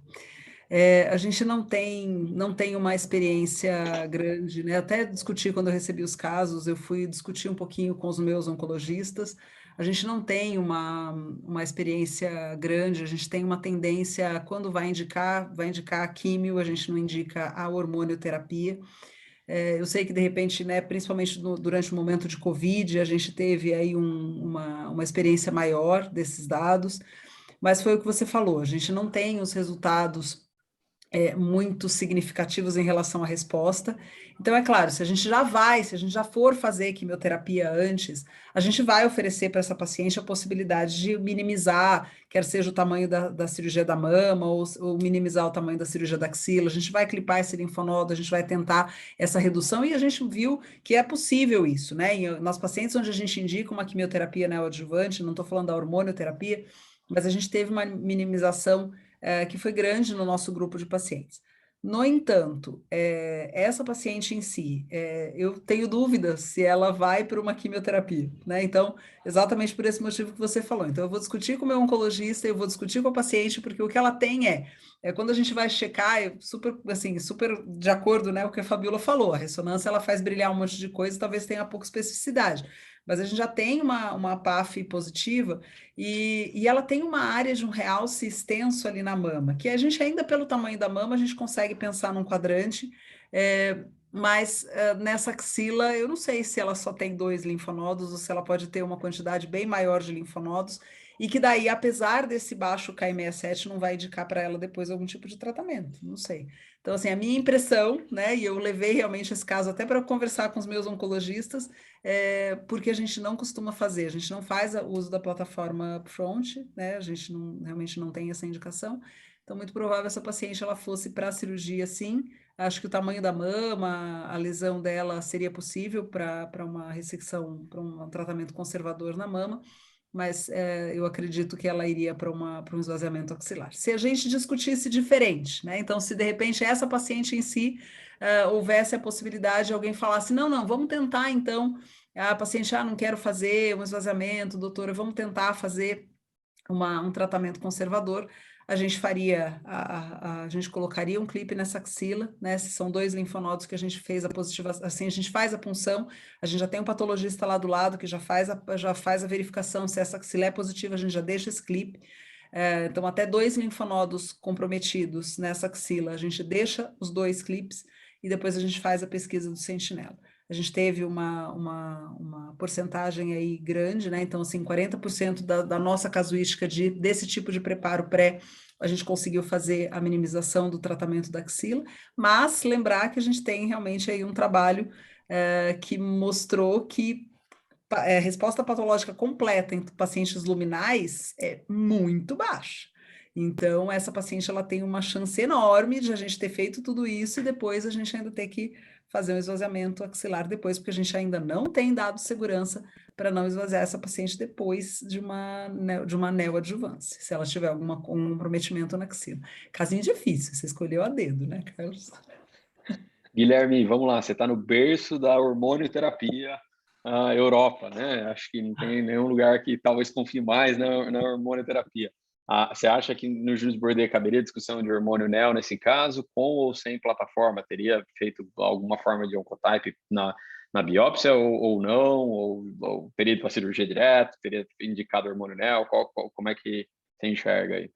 A gente não tem uma experiência grande, né? Até discuti quando eu recebi os casos, eu fui discutir um pouquinho com os meus oncologistas. A gente não tem uma experiência grande, a gente tem uma tendência, quando vai indicar a químio, a gente não indica a hormonioterapia. Eu sei que, de repente, né, principalmente durante o momento de Covid, a gente teve aí uma experiência maior desses dados, mas foi o que você falou, a gente não tem os resultados muito significativos em relação à resposta. Então, é claro, se a gente já for fazer quimioterapia antes, a gente vai oferecer para essa paciente a possibilidade de minimizar, quer seja o tamanho da cirurgia da mama ou minimizar o tamanho da cirurgia da axila, a gente vai clipar esse linfonodo, a gente vai tentar essa redução e a gente viu que é possível isso, né? Nos pacientes onde a gente indica uma quimioterapia neoadjuvante, não estou falando da hormonioterapia, mas a gente teve uma minimização que foi grande no nosso grupo de pacientes. No entanto, essa paciente em si, eu tenho dúvidas se ela vai para uma quimioterapia, né? Então, exatamente por esse motivo que você falou. Então, eu vou discutir com o meu oncologista, eu vou discutir com a paciente, porque o que ela tem quando a gente vai checar, super, assim, super de acordo, né, o que a Fabiola falou, a ressonância ela faz brilhar um monte de coisa, talvez tenha pouca especificidade, mas a gente já tem uma PAF positiva, e ela tem uma área de um realce extenso ali na mama, que a gente ainda, pelo tamanho da mama, a gente consegue pensar num quadrante, mas nessa axila, eu não sei se ela só tem 2 linfonodos ou se ela pode ter uma quantidade bem maior de linfonodos, e que daí, apesar desse baixo Ki67, não vai indicar para ela depois algum tipo de tratamento, não sei. Então, assim, a minha impressão, né, e eu levei realmente esse caso até para conversar com os meus oncologistas, porque a gente não costuma fazer, a gente não faz o uso da plataforma upfront, né, a gente realmente não tem essa indicação, então muito provável essa paciente ela fosse para a cirurgia sim, acho que o tamanho da mama, a lesão dela seria possível para uma ressecção, para um tratamento conservador na mama, mas eu acredito que ela iria para um esvaziamento axilar. Se a gente discutisse diferente, né? Então, se de repente essa paciente em si houvesse a possibilidade de alguém falasse, não, vamos tentar então, a paciente, não quero fazer um esvaziamento, doutora, vamos tentar fazer um tratamento conservador, a gente faria, a gente colocaria um clipe nessa axila, né? Se são 2 linfonodos que a gente fez a positiva, assim, a gente faz a punção, a gente já tem um patologista lá do lado que já faz a verificação se essa axila é positiva, a gente já deixa esse clipe. Então, até 2 linfonodos comprometidos nessa axila, a gente deixa os 2 clipes e depois a gente faz a pesquisa do sentinela. A gente teve uma porcentagem aí grande, né? Então, assim, 40% da nossa casuística desse tipo de preparo pré, a gente conseguiu fazer a minimização do tratamento da axila, mas lembrar que a gente tem realmente aí um trabalho que mostrou que resposta patológica completa em pacientes luminais é muito baixa. Então, essa paciente ela tem uma chance enorme de a gente ter feito tudo isso e depois a gente ainda ter que fazer um esvaziamento axilar depois, porque a gente ainda não tem dado segurança para não esvaziar essa paciente depois de uma neoadjuvância, se ela tiver algum comprometimento na axila. Casinho difícil, você escolheu a dedo, né, Carlos? Guilherme, vamos lá, você está no berço da hormonioterapia Europa, né? Acho que não tem nenhum lugar que talvez confie mais na hormonioterapia. Você acha que no Jules Bordet caberia discussão de hormônio neo nesse caso, com ou sem plataforma? Teria feito alguma forma de oncotype na biópsia ou não? Ou teria ido para a cirurgia direto? Teria indicado hormônio neo? Como é que você enxerga aí?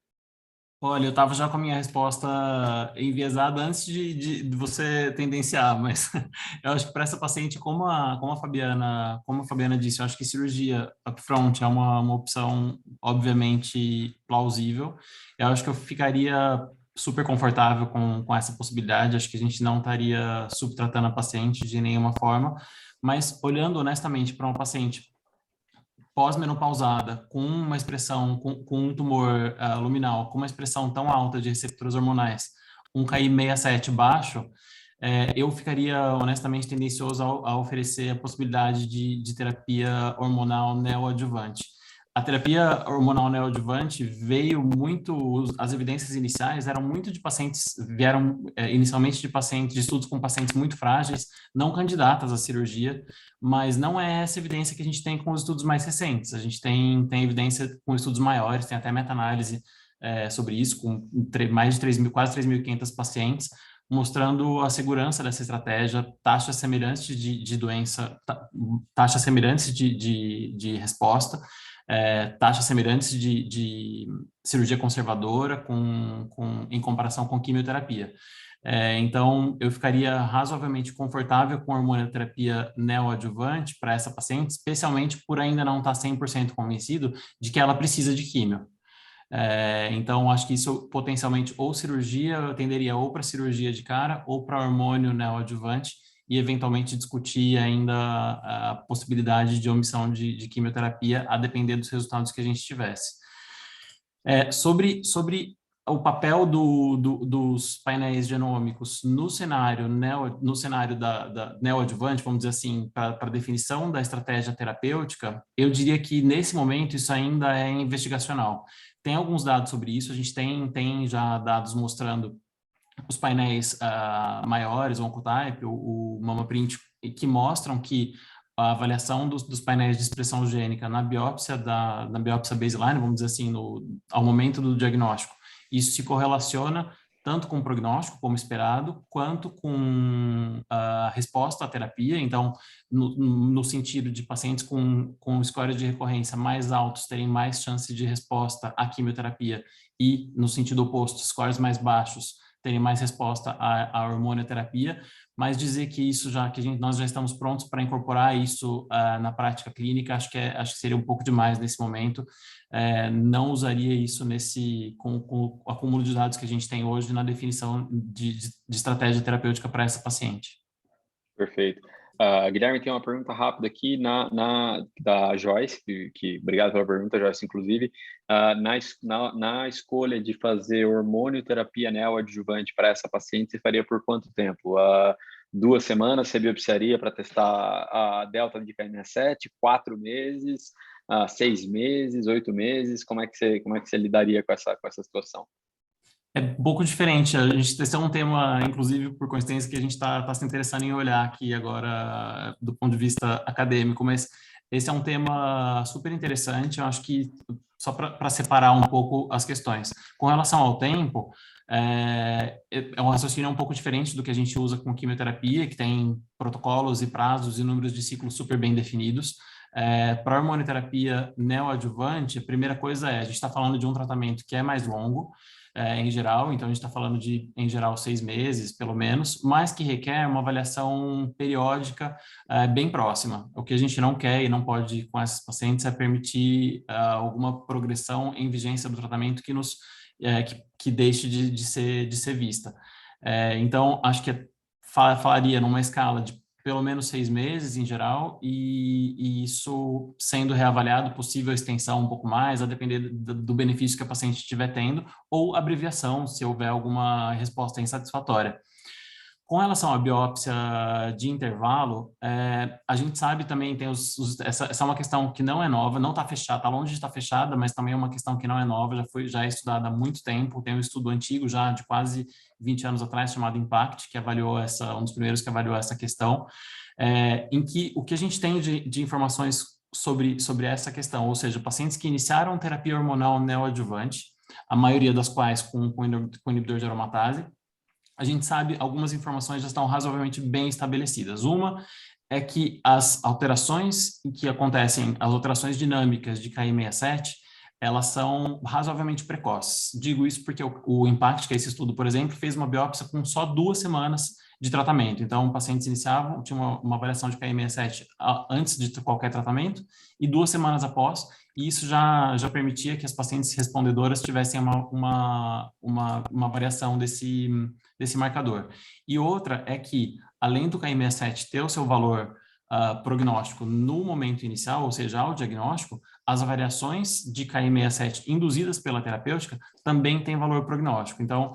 Olha, eu estava já com a minha resposta enviesada antes de você tendenciar, mas eu acho que para essa paciente, como a Fabiana disse, eu acho que cirurgia upfront é uma opção obviamente plausível. Eu acho que eu ficaria super confortável com essa possibilidade, acho que a gente não estaria subtratando a paciente de nenhuma forma, mas olhando honestamente para uma paciente pós-menopausada, com uma expressão, com um tumor luminal, com uma expressão tão alta de receptores hormonais, um KI67 baixo, eu ficaria honestamente tendencioso a oferecer a possibilidade de terapia hormonal neoadjuvante. A terapia hormonal neoadjuvante veio muito, as evidências iniciais eram muito de pacientes, vieram inicialmente de estudos com pacientes muito frágeis, não candidatas à cirurgia, mas não é essa evidência que a gente tem com os estudos mais recentes. A gente tem evidência com estudos maiores, tem até meta-análise sobre isso, com mais de 3.000, quase 3.500 pacientes, mostrando a segurança dessa estratégia, taxas semelhantes de doença, taxas semelhantes de resposta, taxas semelhantes de cirurgia conservadora em comparação com quimioterapia. Então, eu ficaria razoavelmente confortável com a hormonioterapia neoadjuvante para essa paciente, especialmente por ainda não estar 100% convencido de que ela precisa de químio. Então, acho que isso potencialmente ou cirurgia, eu tenderia ou para cirurgia de cara ou para hormônio neoadjuvante e eventualmente discutir ainda a possibilidade de omissão de quimioterapia a depender dos resultados que a gente tivesse. Sobre o papel dos painéis genômicos no cenário da neoadjuvante, vamos dizer assim, para a definição da estratégia terapêutica, eu diria que nesse momento isso ainda é investigacional. Tem alguns dados sobre isso, a gente tem já dados mostrando os painéis maiores, o Oncotype, o MammaPrint, que mostram que a avaliação dos painéis de expressão gênica na biópsia baseline, vamos dizer assim, ao momento do diagnóstico, isso se correlaciona tanto com o prognóstico, como esperado, quanto com a resposta à terapia. Então, no sentido de pacientes com scores de recorrência mais altos terem mais chance de resposta à quimioterapia, e no sentido oposto, scores mais baixos terem mais resposta à hormonioterapia, mas dizer que isso nós já estamos prontos para incorporar isso na prática clínica, acho que seria um pouco demais nesse momento. Não usaria isso com o acúmulo de dados que a gente tem hoje na definição de estratégia terapêutica para essa paciente. Perfeito. Guilherme, tem uma pergunta rápida aqui da Joyce, obrigado pela pergunta, Joyce, inclusive. Na escolha de fazer hormonioterapia neoadjuvante para essa paciente, você faria por quanto tempo? 2 semanas você biopsiaria para testar a delta de KM7, 4 meses, 6 meses, 8 meses? Como é que você lidaria com essa situação? É um pouco diferente. Esse é um tema, inclusive, por coincidência, que a gente está se interessando em olhar aqui agora do ponto de vista acadêmico, mas esse é um tema super interessante. Eu acho que, só para separar um pouco as questões. Com relação ao tempo, é um raciocínio um pouco diferente do que a gente usa com quimioterapia, que tem protocolos e prazos e números de ciclos super bem definidos. Para a hormonioterapia neoadjuvante, a primeira coisa a gente está falando de um tratamento que é mais longo, em geral, então a gente está falando de, em geral, 6 meses, pelo menos, mas que requer uma avaliação periódica bem próxima. O que a gente não quer e não pode com essas pacientes é permitir alguma progressão em vigência do tratamento que deixe de ser vista. Então, acho que falaria numa escala de pelo menos 6 meses em geral, e isso sendo reavaliado, possível extensão um pouco mais, a depender do benefício que a paciente estiver tendo, ou abreviação, se houver alguma resposta insatisfatória. Com relação à biópsia de intervalo, a gente sabe também, essa é uma questão que não é nova, não está fechada, está longe de estar fechada, mas também é uma questão que não é nova, já é estudada há muito tempo, tem um estudo antigo já de quase 20 anos atrás, chamado IMPACT, que avaliou um dos primeiros que avaliou essa questão, em que o que a gente tem de informações sobre essa questão, ou seja, pacientes que iniciaram terapia hormonal neoadjuvante, a maioria das quais com inibidor de aromatase, a gente sabe, algumas informações já estão razoavelmente bem estabelecidas. Uma é que as alterações que acontecem, as alterações dinâmicas de KI67, elas são razoavelmente precoces. Digo isso porque o IMPACT, que é esse estudo, por exemplo, fez uma biópsia com só 2 semanas de tratamento. Então, pacientes iniciavam, tinham uma avaliação de KI67 antes de qualquer tratamento e 2 semanas após, e isso já permitia que as pacientes respondedoras tivessem uma variação desse marcador. E outra é que, além do KI67 ter o seu valor prognóstico no momento inicial, ou seja, ao diagnóstico, as variações de KI67 induzidas pela terapêutica também têm valor prognóstico. Então,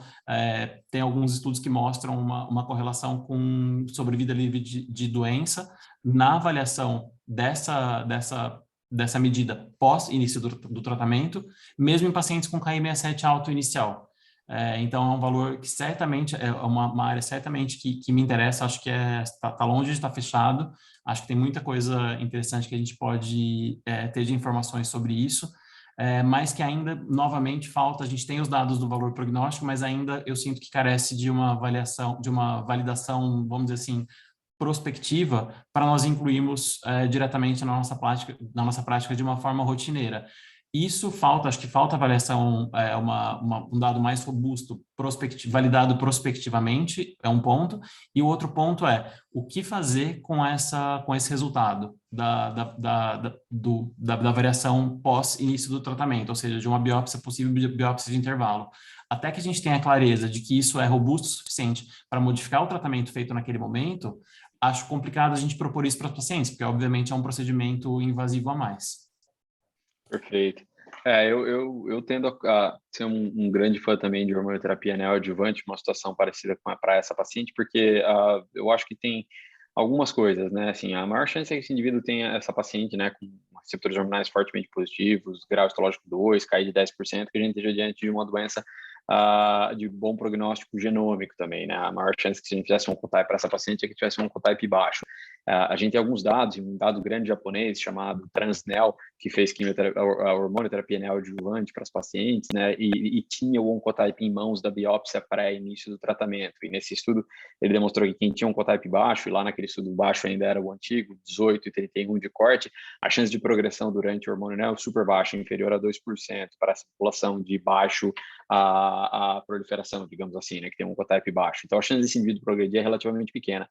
tem alguns estudos que mostram uma correlação com sobrevida livre de doença na avaliação dessa medida pós-início do tratamento, mesmo em pacientes com KI67 alto inicial. Então, é um valor que certamente, é uma área certamente que me interessa, acho que está longe de estar fechado, acho que tem muita coisa interessante que a gente pode ter de informações sobre isso, mas que ainda, novamente, falta, a gente tem os dados do valor prognóstico, mas ainda eu sinto que carece de uma avaliação, de uma validação, vamos dizer assim, prospectiva, para nós incluirmos diretamente na nossa prática de uma forma rotineira. Isso acho que falta avaliação, um dado mais robusto, validado prospectivamente, é um ponto, e o outro ponto é o que fazer com esse resultado da variação pós-início do tratamento, ou seja, de uma possível biópsia de intervalo. Até que a gente tenha a clareza de que isso é robusto o suficiente para modificar o tratamento feito naquele momento, acho complicado a gente propor isso para os pacientes, porque obviamente é um procedimento invasivo a mais. Perfeito. Eu tendo a ser um grande fã também de hormonioterapia neoadjuvante, uma situação parecida para essa paciente, porque eu acho que tem algumas coisas, né? Assim, a maior chance é que esse indivíduo tenha, essa paciente, né, com receptores hormonais fortemente positivos, grau histológico 2, cair de 10%, que a gente esteja diante de uma doença de bom prognóstico genômico também, né? A maior chance que se a gente tivesse um oncotype para essa paciente é que tivesse um oncotype baixo. A gente tem alguns dados, um dado grande japonês chamado Transnel, que fez a hormonioterapia neoadjuvante para as pacientes, né? E tinha o oncotype em mãos da biópsia pré-início do tratamento. E nesse estudo ele demonstrou que quem tinha um oncotype baixo, e lá naquele estudo baixo ainda era o antigo, 18 e 31 de corte, a chance de progressão durante o hormônio neo super baixa, inferior a 2% para essa população de baixo a proliferação, digamos assim, né, que tem um oncotype baixo. Então, a chance desse indivíduo progredir é relativamente pequena.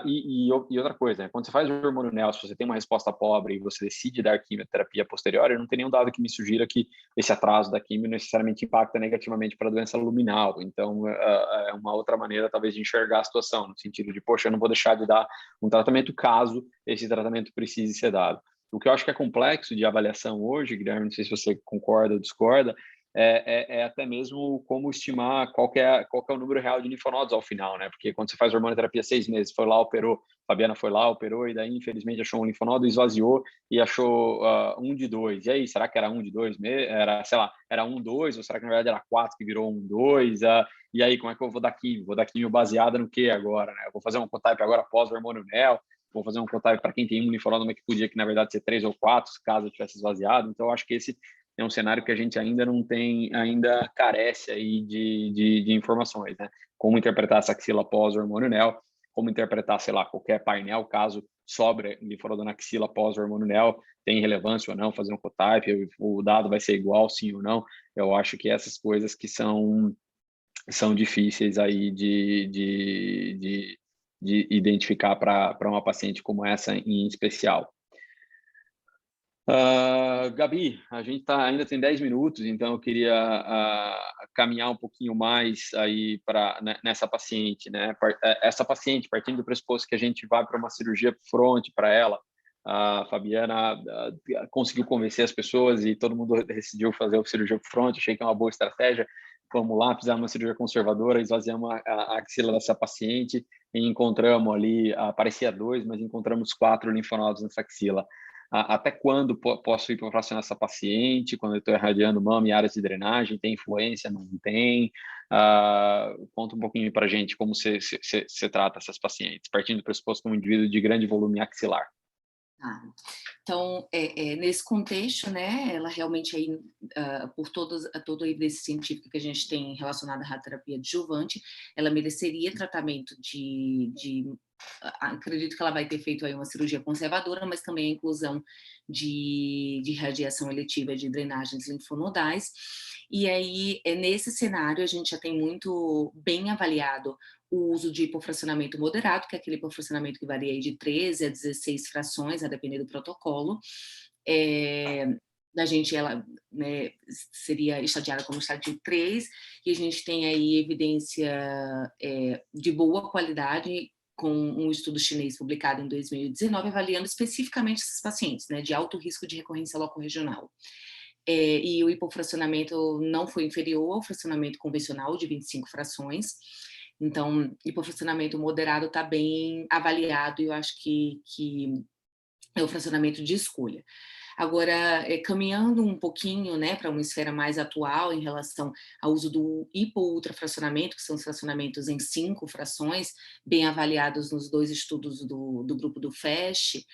E outra coisa, né, quando você faz o hormônio neo, se você tem uma resposta pobre e você decide dar quimioterapia posterior, não tem nenhum dado que me sugira que esse atraso da quimio necessariamente impacta negativamente para a doença luminal. Então, é uma outra maneira, talvez, de enxergar a situação, no sentido de, poxa, eu não vou deixar de dar um tratamento caso esse tratamento precise ser dado. O que eu acho que é complexo de avaliação hoje, Guilherme, não sei se você concorda ou discorda, é até mesmo como estimar qual que é o número real de linfonodos ao final, né? Porque quando você faz hormonioterapia 6 meses, foi lá, operou, Fabiana foi lá, operou, e daí, infelizmente, achou um linfonodo, esvaziou e achou 1 de 2. E aí, será que era 1 de 2 mesmo? Era, sei lá, era 1, 2, ou será que na verdade era 4 que virou 1, 2? E aí, como é que eu vou dar quimio? Vou dar quimio baseada no quê agora, né? Eu vou fazer um oncotype agora após o hormônio neo, vou fazer um oncotype para quem tem um linfonodo que podia, que na verdade ser 3 ou 4, caso tivesse esvaziado. Então, eu acho que esse é um cenário que a gente ainda não tem, ainda carece aí de informações, né? Como interpretar essa axila pós-hormônio neo, como interpretar, sei lá, qualquer painel, caso sobre linfonodo na axila pós-hormônio neo, tem relevância ou não fazer um oncotype, o dado vai ser igual, sim ou não. Eu acho que essas coisas que são difíceis aí de identificar para uma paciente como essa em especial. Gabi, a gente ainda tem 10 minutos, então eu queria caminhar um pouquinho mais aí nessa paciente, né? Essa paciente, partindo do pressuposto que a gente vai para uma cirurgia fronte para ela, a Fabiana conseguiu convencer as pessoas e todo mundo decidiu fazer a cirurgia fronte, achei que é uma boa estratégia. Vamos lá, fizemos uma cirurgia conservadora, esvaziamos a axila dessa paciente e encontramos ali, parecia 2, mas encontramos 4 linfonodos nessa axila. Até quando posso ir para fracionar essa paciente? Quando eu estou irradiando mama e áreas de drenagem, tem influência? Não tem? Conta um pouquinho para a gente como você trata essas pacientes, partindo do pressuposto como um indivíduo de grande volume axilar. Então, nesse contexto, né, ela realmente, aí, por toda a evidência científica que a gente tem relacionada à radioterapia adjuvante, ela mereceria tratamento acredito que ela vai ter feito aí uma cirurgia conservadora, mas também a inclusão de radiação eletiva de drenagens linfonodais. E aí, nesse cenário, a gente já tem muito bem avaliado o uso de hipofracionamento moderado, que é aquele hipofracionamento que varia aí de 13 a 16 frações, a depender do protocolo. Ela, né, seria estadiada como estádio 3, e a gente tem aí evidência de boa qualidade, com um estudo chinês publicado em 2019, avaliando especificamente esses pacientes, né, de alto risco de recorrência locorregional. E o hipofracionamento não foi inferior ao fracionamento convencional de 25 frações. Então, hipofracionamento moderado está bem avaliado, e eu acho que é o fracionamento de escolha. Agora, caminhando um pouquinho, né, para uma esfera mais atual em relação ao uso do hipo-ultrafracionamento, que são os fracionamentos em 5 frações, bem avaliados nos 2 estudos do grupo do FAST,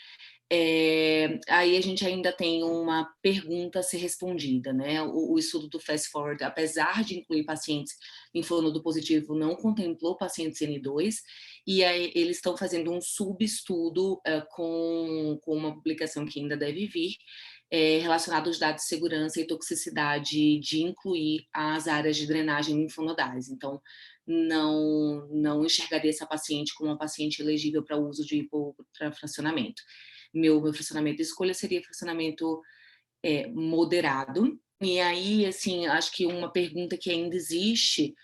aí a gente ainda tem uma pergunta a ser respondida, né? O estudo do Fast Forward, apesar de incluir pacientes linfonodo positivo, não contemplou pacientes N2, e aí eles estão fazendo um subestudo com uma publicação que ainda deve vir, relacionado aos dados de segurança e toxicidade de incluir as áreas de drenagem linfonodais. Então, não enxergaria essa paciente como uma paciente elegível para o uso de hipofracionamento. Meu fracionamento de escolha seria fracionamento moderado. E aí, assim, acho que uma pergunta que ainda existe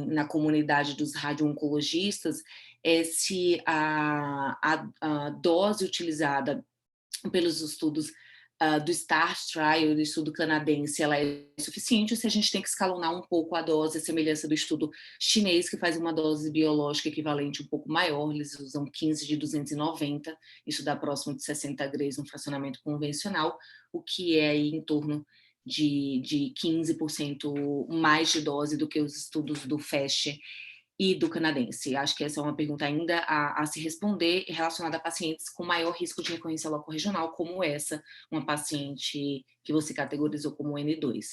na comunidade dos radio-oncologistas é se a dose utilizada pelos estudos do START Trial, do estudo canadense, ela é suficiente, ou se a gente tem que escalonar um pouco a dose, a semelhança do estudo chinês, que faz uma dose biológica equivalente um pouco maior, eles usam 15 de 290, isso dá próximo de 60 grays no fracionamento convencional, o que é aí em torno de 15% mais de dose do que os estudos do FAST e do canadense. Acho que essa é uma pergunta ainda a se responder relacionada a pacientes com maior risco de recorrência locorregional, como essa, uma paciente que você categorizou como N2.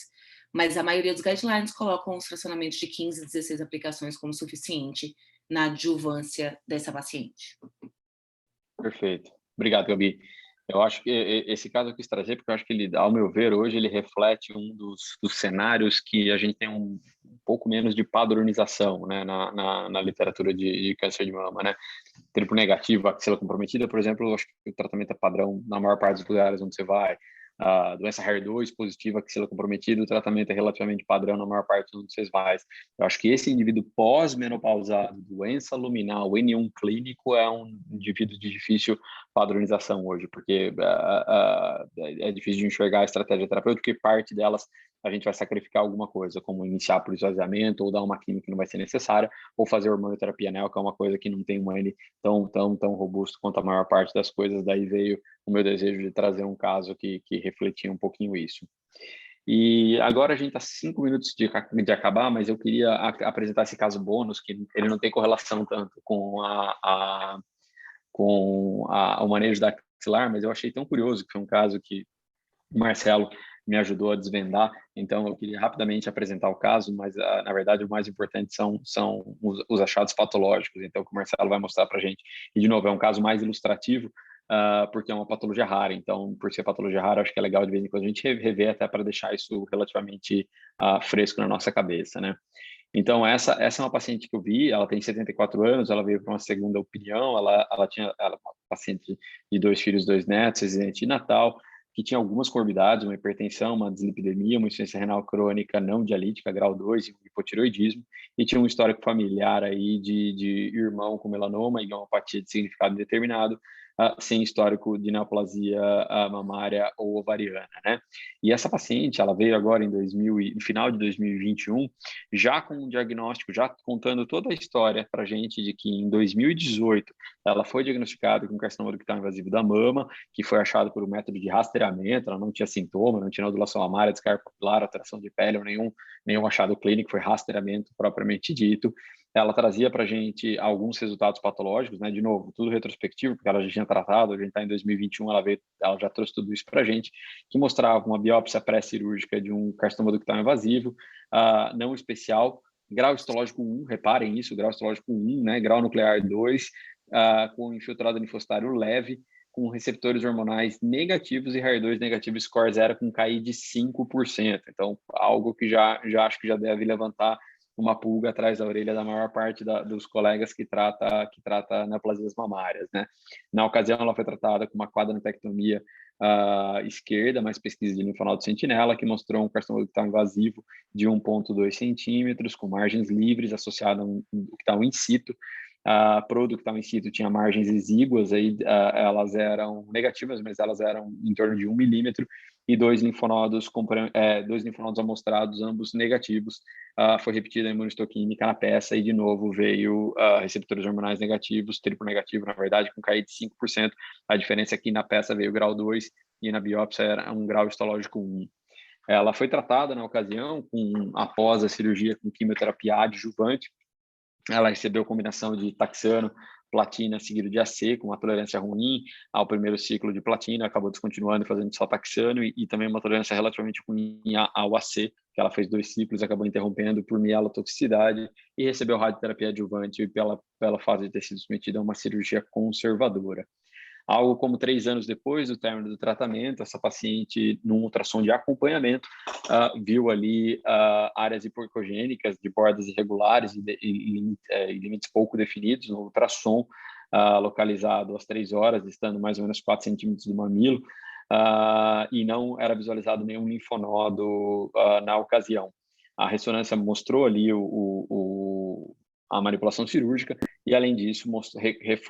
Mas a maioria dos guidelines colocam os fracionamentos de 15 a 16 aplicações como suficiente na adjuvância dessa paciente. Perfeito. Obrigado, Gabi. Eu acho que esse caso eu quis trazer porque eu acho que ele, ao meu ver, hoje ele reflete um dos cenários que a gente tem um pouco menos de padronização, né, na literatura de câncer de mama, né? Triplo negativo, axila comprometida, por exemplo, eu acho que o tratamento é padrão na maior parte dos lugares onde você vai. A doença HER2 positiva, axila comprometida, o tratamento é relativamente padrão na maior parte onde vocês vai. Eu acho que esse indivíduo pós-menopausado, doença luminal, N1 clínico, é um indivíduo de difícil padronização hoje, porque é difícil de enxergar a estratégia terapêutica e parte delas a gente vai sacrificar alguma coisa, como iniciar por esvaziamento ou dar uma química que não vai ser necessária, ou fazer hormonioterapia anel, que é uma coisa que não tem um N tão robusto quanto a maior parte das coisas. Daí veio o meu desejo de trazer um caso que refletia um pouquinho isso. E agora a gente está 5 minutos de acabar, mas eu queria apresentar esse caso bônus, que ele não tem correlação tanto com o manejo da axilar, mas eu achei tão curioso, que foi um caso que o Marcelo me ajudou a desvendar, então eu queria rapidamente apresentar o caso, mas na verdade o mais importante são os achados patológicos, então que o Marcelo vai mostrar para a gente. E de novo, é um caso mais ilustrativo, porque é uma patologia rara, então por ser patologia rara, acho que é legal de vez em quando a gente rever até para deixar isso relativamente fresco na nossa cabeça, né? Então, essa é uma paciente que eu vi, ela tem 74 anos, ela veio para uma segunda opinião, ela é uma paciente de 2 filhos, 2 netos, residente de Natal, que tinha algumas comorbidades, uma hipertensão, uma dislipidemia, uma insuficiência renal crônica não dialítica, grau 2, e um hipotireoidismo, e tinha um histórico familiar aí de irmão com melanoma e gamopatia de significado indeterminado, sem histórico de neoplasia mamária ou ovariana, né? E essa paciente, ela veio agora no final de 2021, já com um diagnóstico, já contando toda a história para a gente de que em 2018 ela foi diagnosticada com carcinoma ductal invasivo da mama, que foi achado por um método de rastreamento, ela não tinha sintoma, não tinha nodulação mamária, descarga papilar, alteração de pele, ou nenhum achado clínico, foi rastreamento propriamente dito. Ela trazia para a gente alguns resultados patológicos, né? De novo, tudo retrospectivo, porque ela já tinha tratado, a gente está em 2021, ela já trouxe tudo isso para a gente, que mostrava uma biópsia pré-cirúrgica de um carcinoma ductal invasivo, não especial, grau histológico 1, reparem isso, grau histológico 1, né? Grau nuclear 2, com infiltrado linfocitário leve, com receptores hormonais negativos e HER2 negativo, score 0 com KI de 5%. Então, algo que já acho que já deve levantar uma pulga atrás da orelha da maior parte dos colegas que trata neoplasias mamárias, né? Na ocasião, ela foi tratada com uma quadranepectomia esquerda, mais pesquisa de linfonodo sentinela, que mostrou um carcinoma ductal invasivo de 1,2 centímetros, com margens livres, associado a um ductal in situ. Pro ductal in situ tinha margens exíguas, aí, elas eram negativas, mas elas eram em torno de 1 milímetro, e dois linfonodos amostrados, ambos negativos. Foi repetida a imunistoquímica na peça e, de novo, veio receptores hormonais negativos, triplo negativo, na verdade, com KI de 5%. A diferença é que na peça veio grau 2 e na biópsia era um grau histológico 1. Ela foi tratada na ocasião após a cirurgia com quimioterapia adjuvante. Ela recebeu combinação de taxano, platina, seguido de AC, com uma tolerância ruim ao primeiro ciclo de platina, acabou descontinuando e fazendo só taxano, e também uma tolerância relativamente ruim ao AC, que ela fez 2 ciclos, acabou interrompendo por mielotoxicidade, e recebeu radioterapia adjuvante pela fase de ter sido submetida a uma cirurgia conservadora. Algo como 3 anos depois do término do tratamento, essa paciente, num ultrassom de acompanhamento, viu ali áreas hipoecogênicas de bordas irregulares e limites pouco definidos no ultrassom, localizado às 3 horas, estando mais ou menos 4 centímetros do mamilo, e não era visualizado nenhum linfonodo na ocasião. A ressonância mostrou ali a manipulação cirúrgica e, além disso,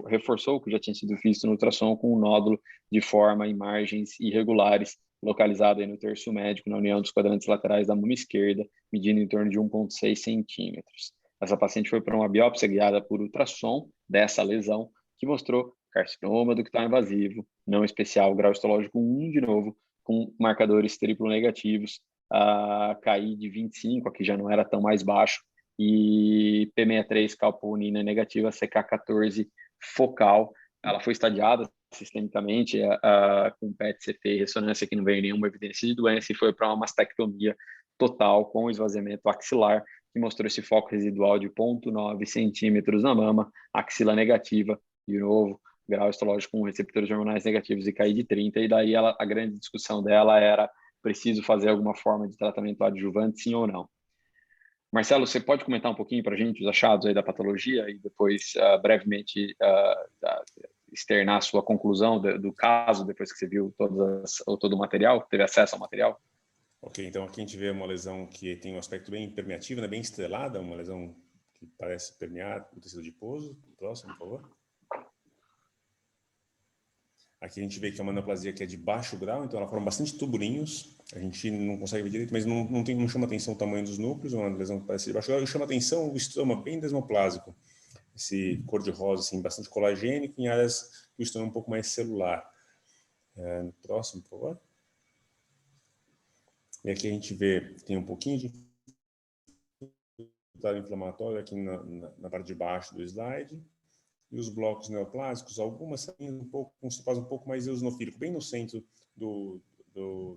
reforçou o que já tinha sido visto no ultrassom, com um nódulo de forma em margens irregulares, localizado aí no terço médico, na união dos quadrantes laterais da mama esquerda, medindo em torno de 1,6 centímetros. Essa paciente foi para uma biópsia guiada por ultrassom dessa lesão, que mostrou carcinoma ductal invasivo, não especial, grau histológico 1, de novo, com marcadores triplo negativos, KI de 25, aqui já não era tão mais baixo, e P63 calponina negativa, CK14 focal. Ela foi estadiada sistemicamente com PET-CT e ressonância, que não veio nenhuma evidência de doença, e foi para uma mastectomia total com esvaziamento axilar, que mostrou esse foco residual de 0,9 centímetros na mama, axila negativa, de novo, grau histológico com receptores hormonais negativos e KI de 30, e daí a grande discussão dela era: preciso fazer alguma forma de tratamento adjuvante, sim ou não? Marcelo, você pode comentar um pouquinho para a gente os achados aí da patologia e depois, brevemente, externar a sua conclusão do caso, depois que você viu todo o material, teve acesso ao material? Ok, então aqui a gente vê uma lesão que tem um aspecto bem permeativo, né, bem estrelada, uma lesão que parece permear o tecido adiposo. Próximo, por favor. Aqui a gente vê que é uma neoplasia que é de baixo grau, então ela forma bastante tubulinhos. A gente não consegue ver direito, mas não chama atenção o tamanho dos núcleos, é uma lesão que parece de baixo grau. E chama atenção o estroma bem desmoplásico, esse cor-de-rosa, assim, bastante colagênico, em áreas que o estroma é um pouco mais celular. Próximo, por favor. E aqui a gente vê que tem um pouquinho de inflamatório aqui na parte de baixo do slide. E os blocos neoplásicos, algumas saem um pouco, com um citoplasma um pouco mais eosinofílico, bem no centro do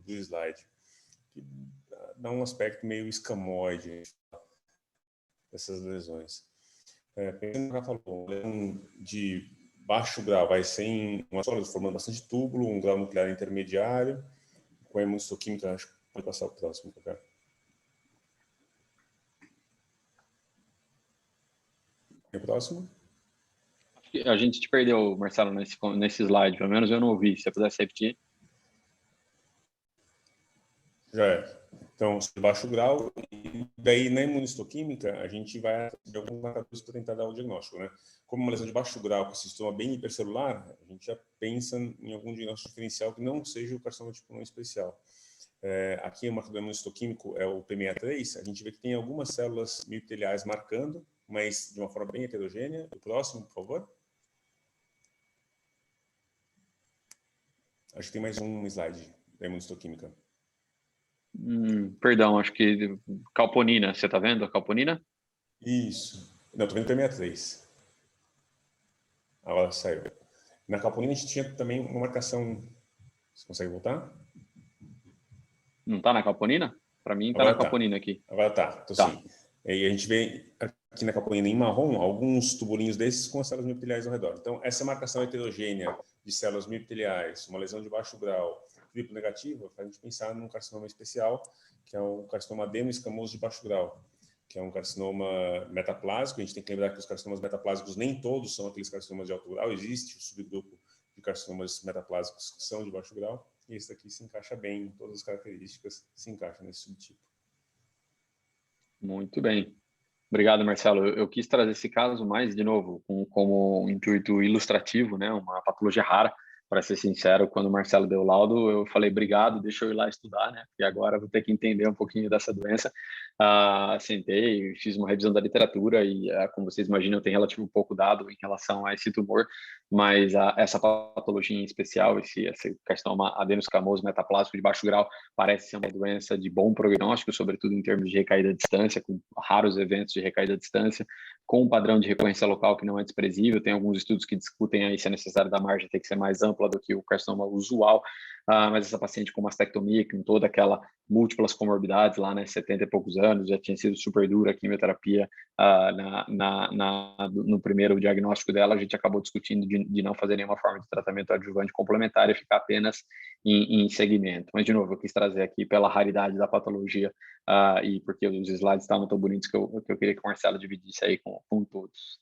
slide, que dá um aspecto meio escamoide dessas lesões. Pensando no que ela falou, lesão de baixo grau vai ser uma sólida formando bastante túbulo, um grau nuclear intermediário, com a hemohistoquímica, acho que pode passar o próximo, qualquer. O próximo. A gente te perdeu, Marcelo, nesse slide, pelo menos eu não ouvi. Se você pudesse repetir. Já é. Então, de baixo grau, e daí na imunistoquímica, a gente vai de alguns marcadores para tentar dar o diagnóstico, né? Como uma lesão de baixo grau com sistema bem hipercelular, a gente já pensa em algum diagnóstico diferencial que não seja o carcinoma tipo 1 especial. Aqui o marcador imunistoquímico é o P63, a gente vê que tem algumas células mioteliais marcando, mas de uma forma bem heterogênea. O próximo, por favor. Acho que tem mais um slide da imunistoquímica. Perdão, acho que calponina, você está vendo a calponina? Isso. Não, estou vendo P63. Agora saiu. Na calponina a gente tinha também uma marcação. Você consegue voltar? Não está na calponina? Para mim está Agora na calponina aqui. Agora tá. Então, Tá. sim. E a gente vê aqui na calponina em marrom alguns tubulinhos desses com as células mioteliais ao redor. Então, essa marcação heterogênea de células mioteliais, uma lesão de baixo grau, triplo negativa, faz a gente pensar num carcinoma especial, que é o carcinoma adenoescamoso de baixo grau, que é um carcinoma metaplásico. A gente tem que lembrar que os carcinomas metaplásicos nem todos são aqueles carcinomas de alto grau, existe o subgrupo de carcinomas metaplásicos que são de baixo grau, e esse daqui se encaixa bem, todas as características se encaixam nesse subtipo. Muito bem. Obrigado, Marcelo. Eu quis trazer esse caso mais, de novo, como um intuito ilustrativo, né? Uma patologia rara. Para ser sincero, quando o Marcelo deu o laudo, eu falei, obrigado, deixa eu ir lá estudar, né? Porque agora eu vou ter que entender um pouquinho dessa doença. Sentei, fiz uma revisão da literatura e, como vocês imaginam, tem relativo pouco dado em relação a esse tumor, mas essa patologia em especial, esse carcinoma adenoescamoso metaplásico de baixo grau, parece ser uma doença de bom prognóstico, sobretudo em termos de recaída à distância, com raros eventos de recaída à distância, com um padrão de recorrência local que não é desprezível. Tem alguns estudos que discutem aí se a necessidade da margem tem que ser mais ampla do que o carcinoma usual, mas essa paciente com mastectomia, com toda aquela múltiplas comorbidades lá, né, 70 e poucos anos, já tinha sido super dura a quimioterapia no primeiro diagnóstico dela, a gente acabou discutindo de não fazer nenhuma forma de tratamento adjuvante complementar e ficar apenas em segmento. Mas, de novo, eu quis trazer aqui pela raridade da patologia e porque os slides estavam tão bonitos que eu queria que o Marcelo dividisse aí com todos.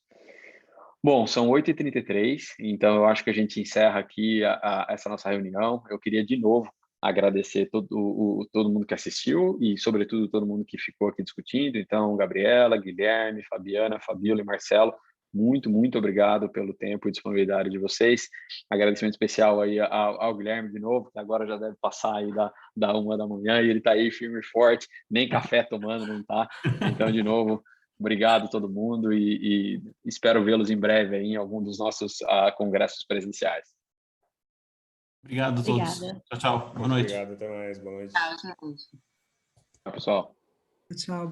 Bom, são 8h33, então eu acho que a gente encerra aqui essa nossa reunião. Eu queria, de novo, agradecer todo mundo que assistiu e, sobretudo, todo mundo que ficou aqui discutindo. Então, Gabriela, Guilherme, Fabiana, Fabíola e Marcelo, muito, muito obrigado pelo tempo e disponibilidade de vocês. Agradecimento especial aí ao Guilherme, de novo, que agora já deve passar aí da 1 da manhã e ele está aí firme e forte, nem café tomando, não está. Então, de novo, obrigado a todo mundo e espero vê-los em breve aí em algum dos nossos congressos presenciais. Obrigado a todos. Obrigada. Tchau, tchau. Boa noite. Obrigado, até mais. Boa noite. Tchau, gente. Tchau, pessoal. Tchau.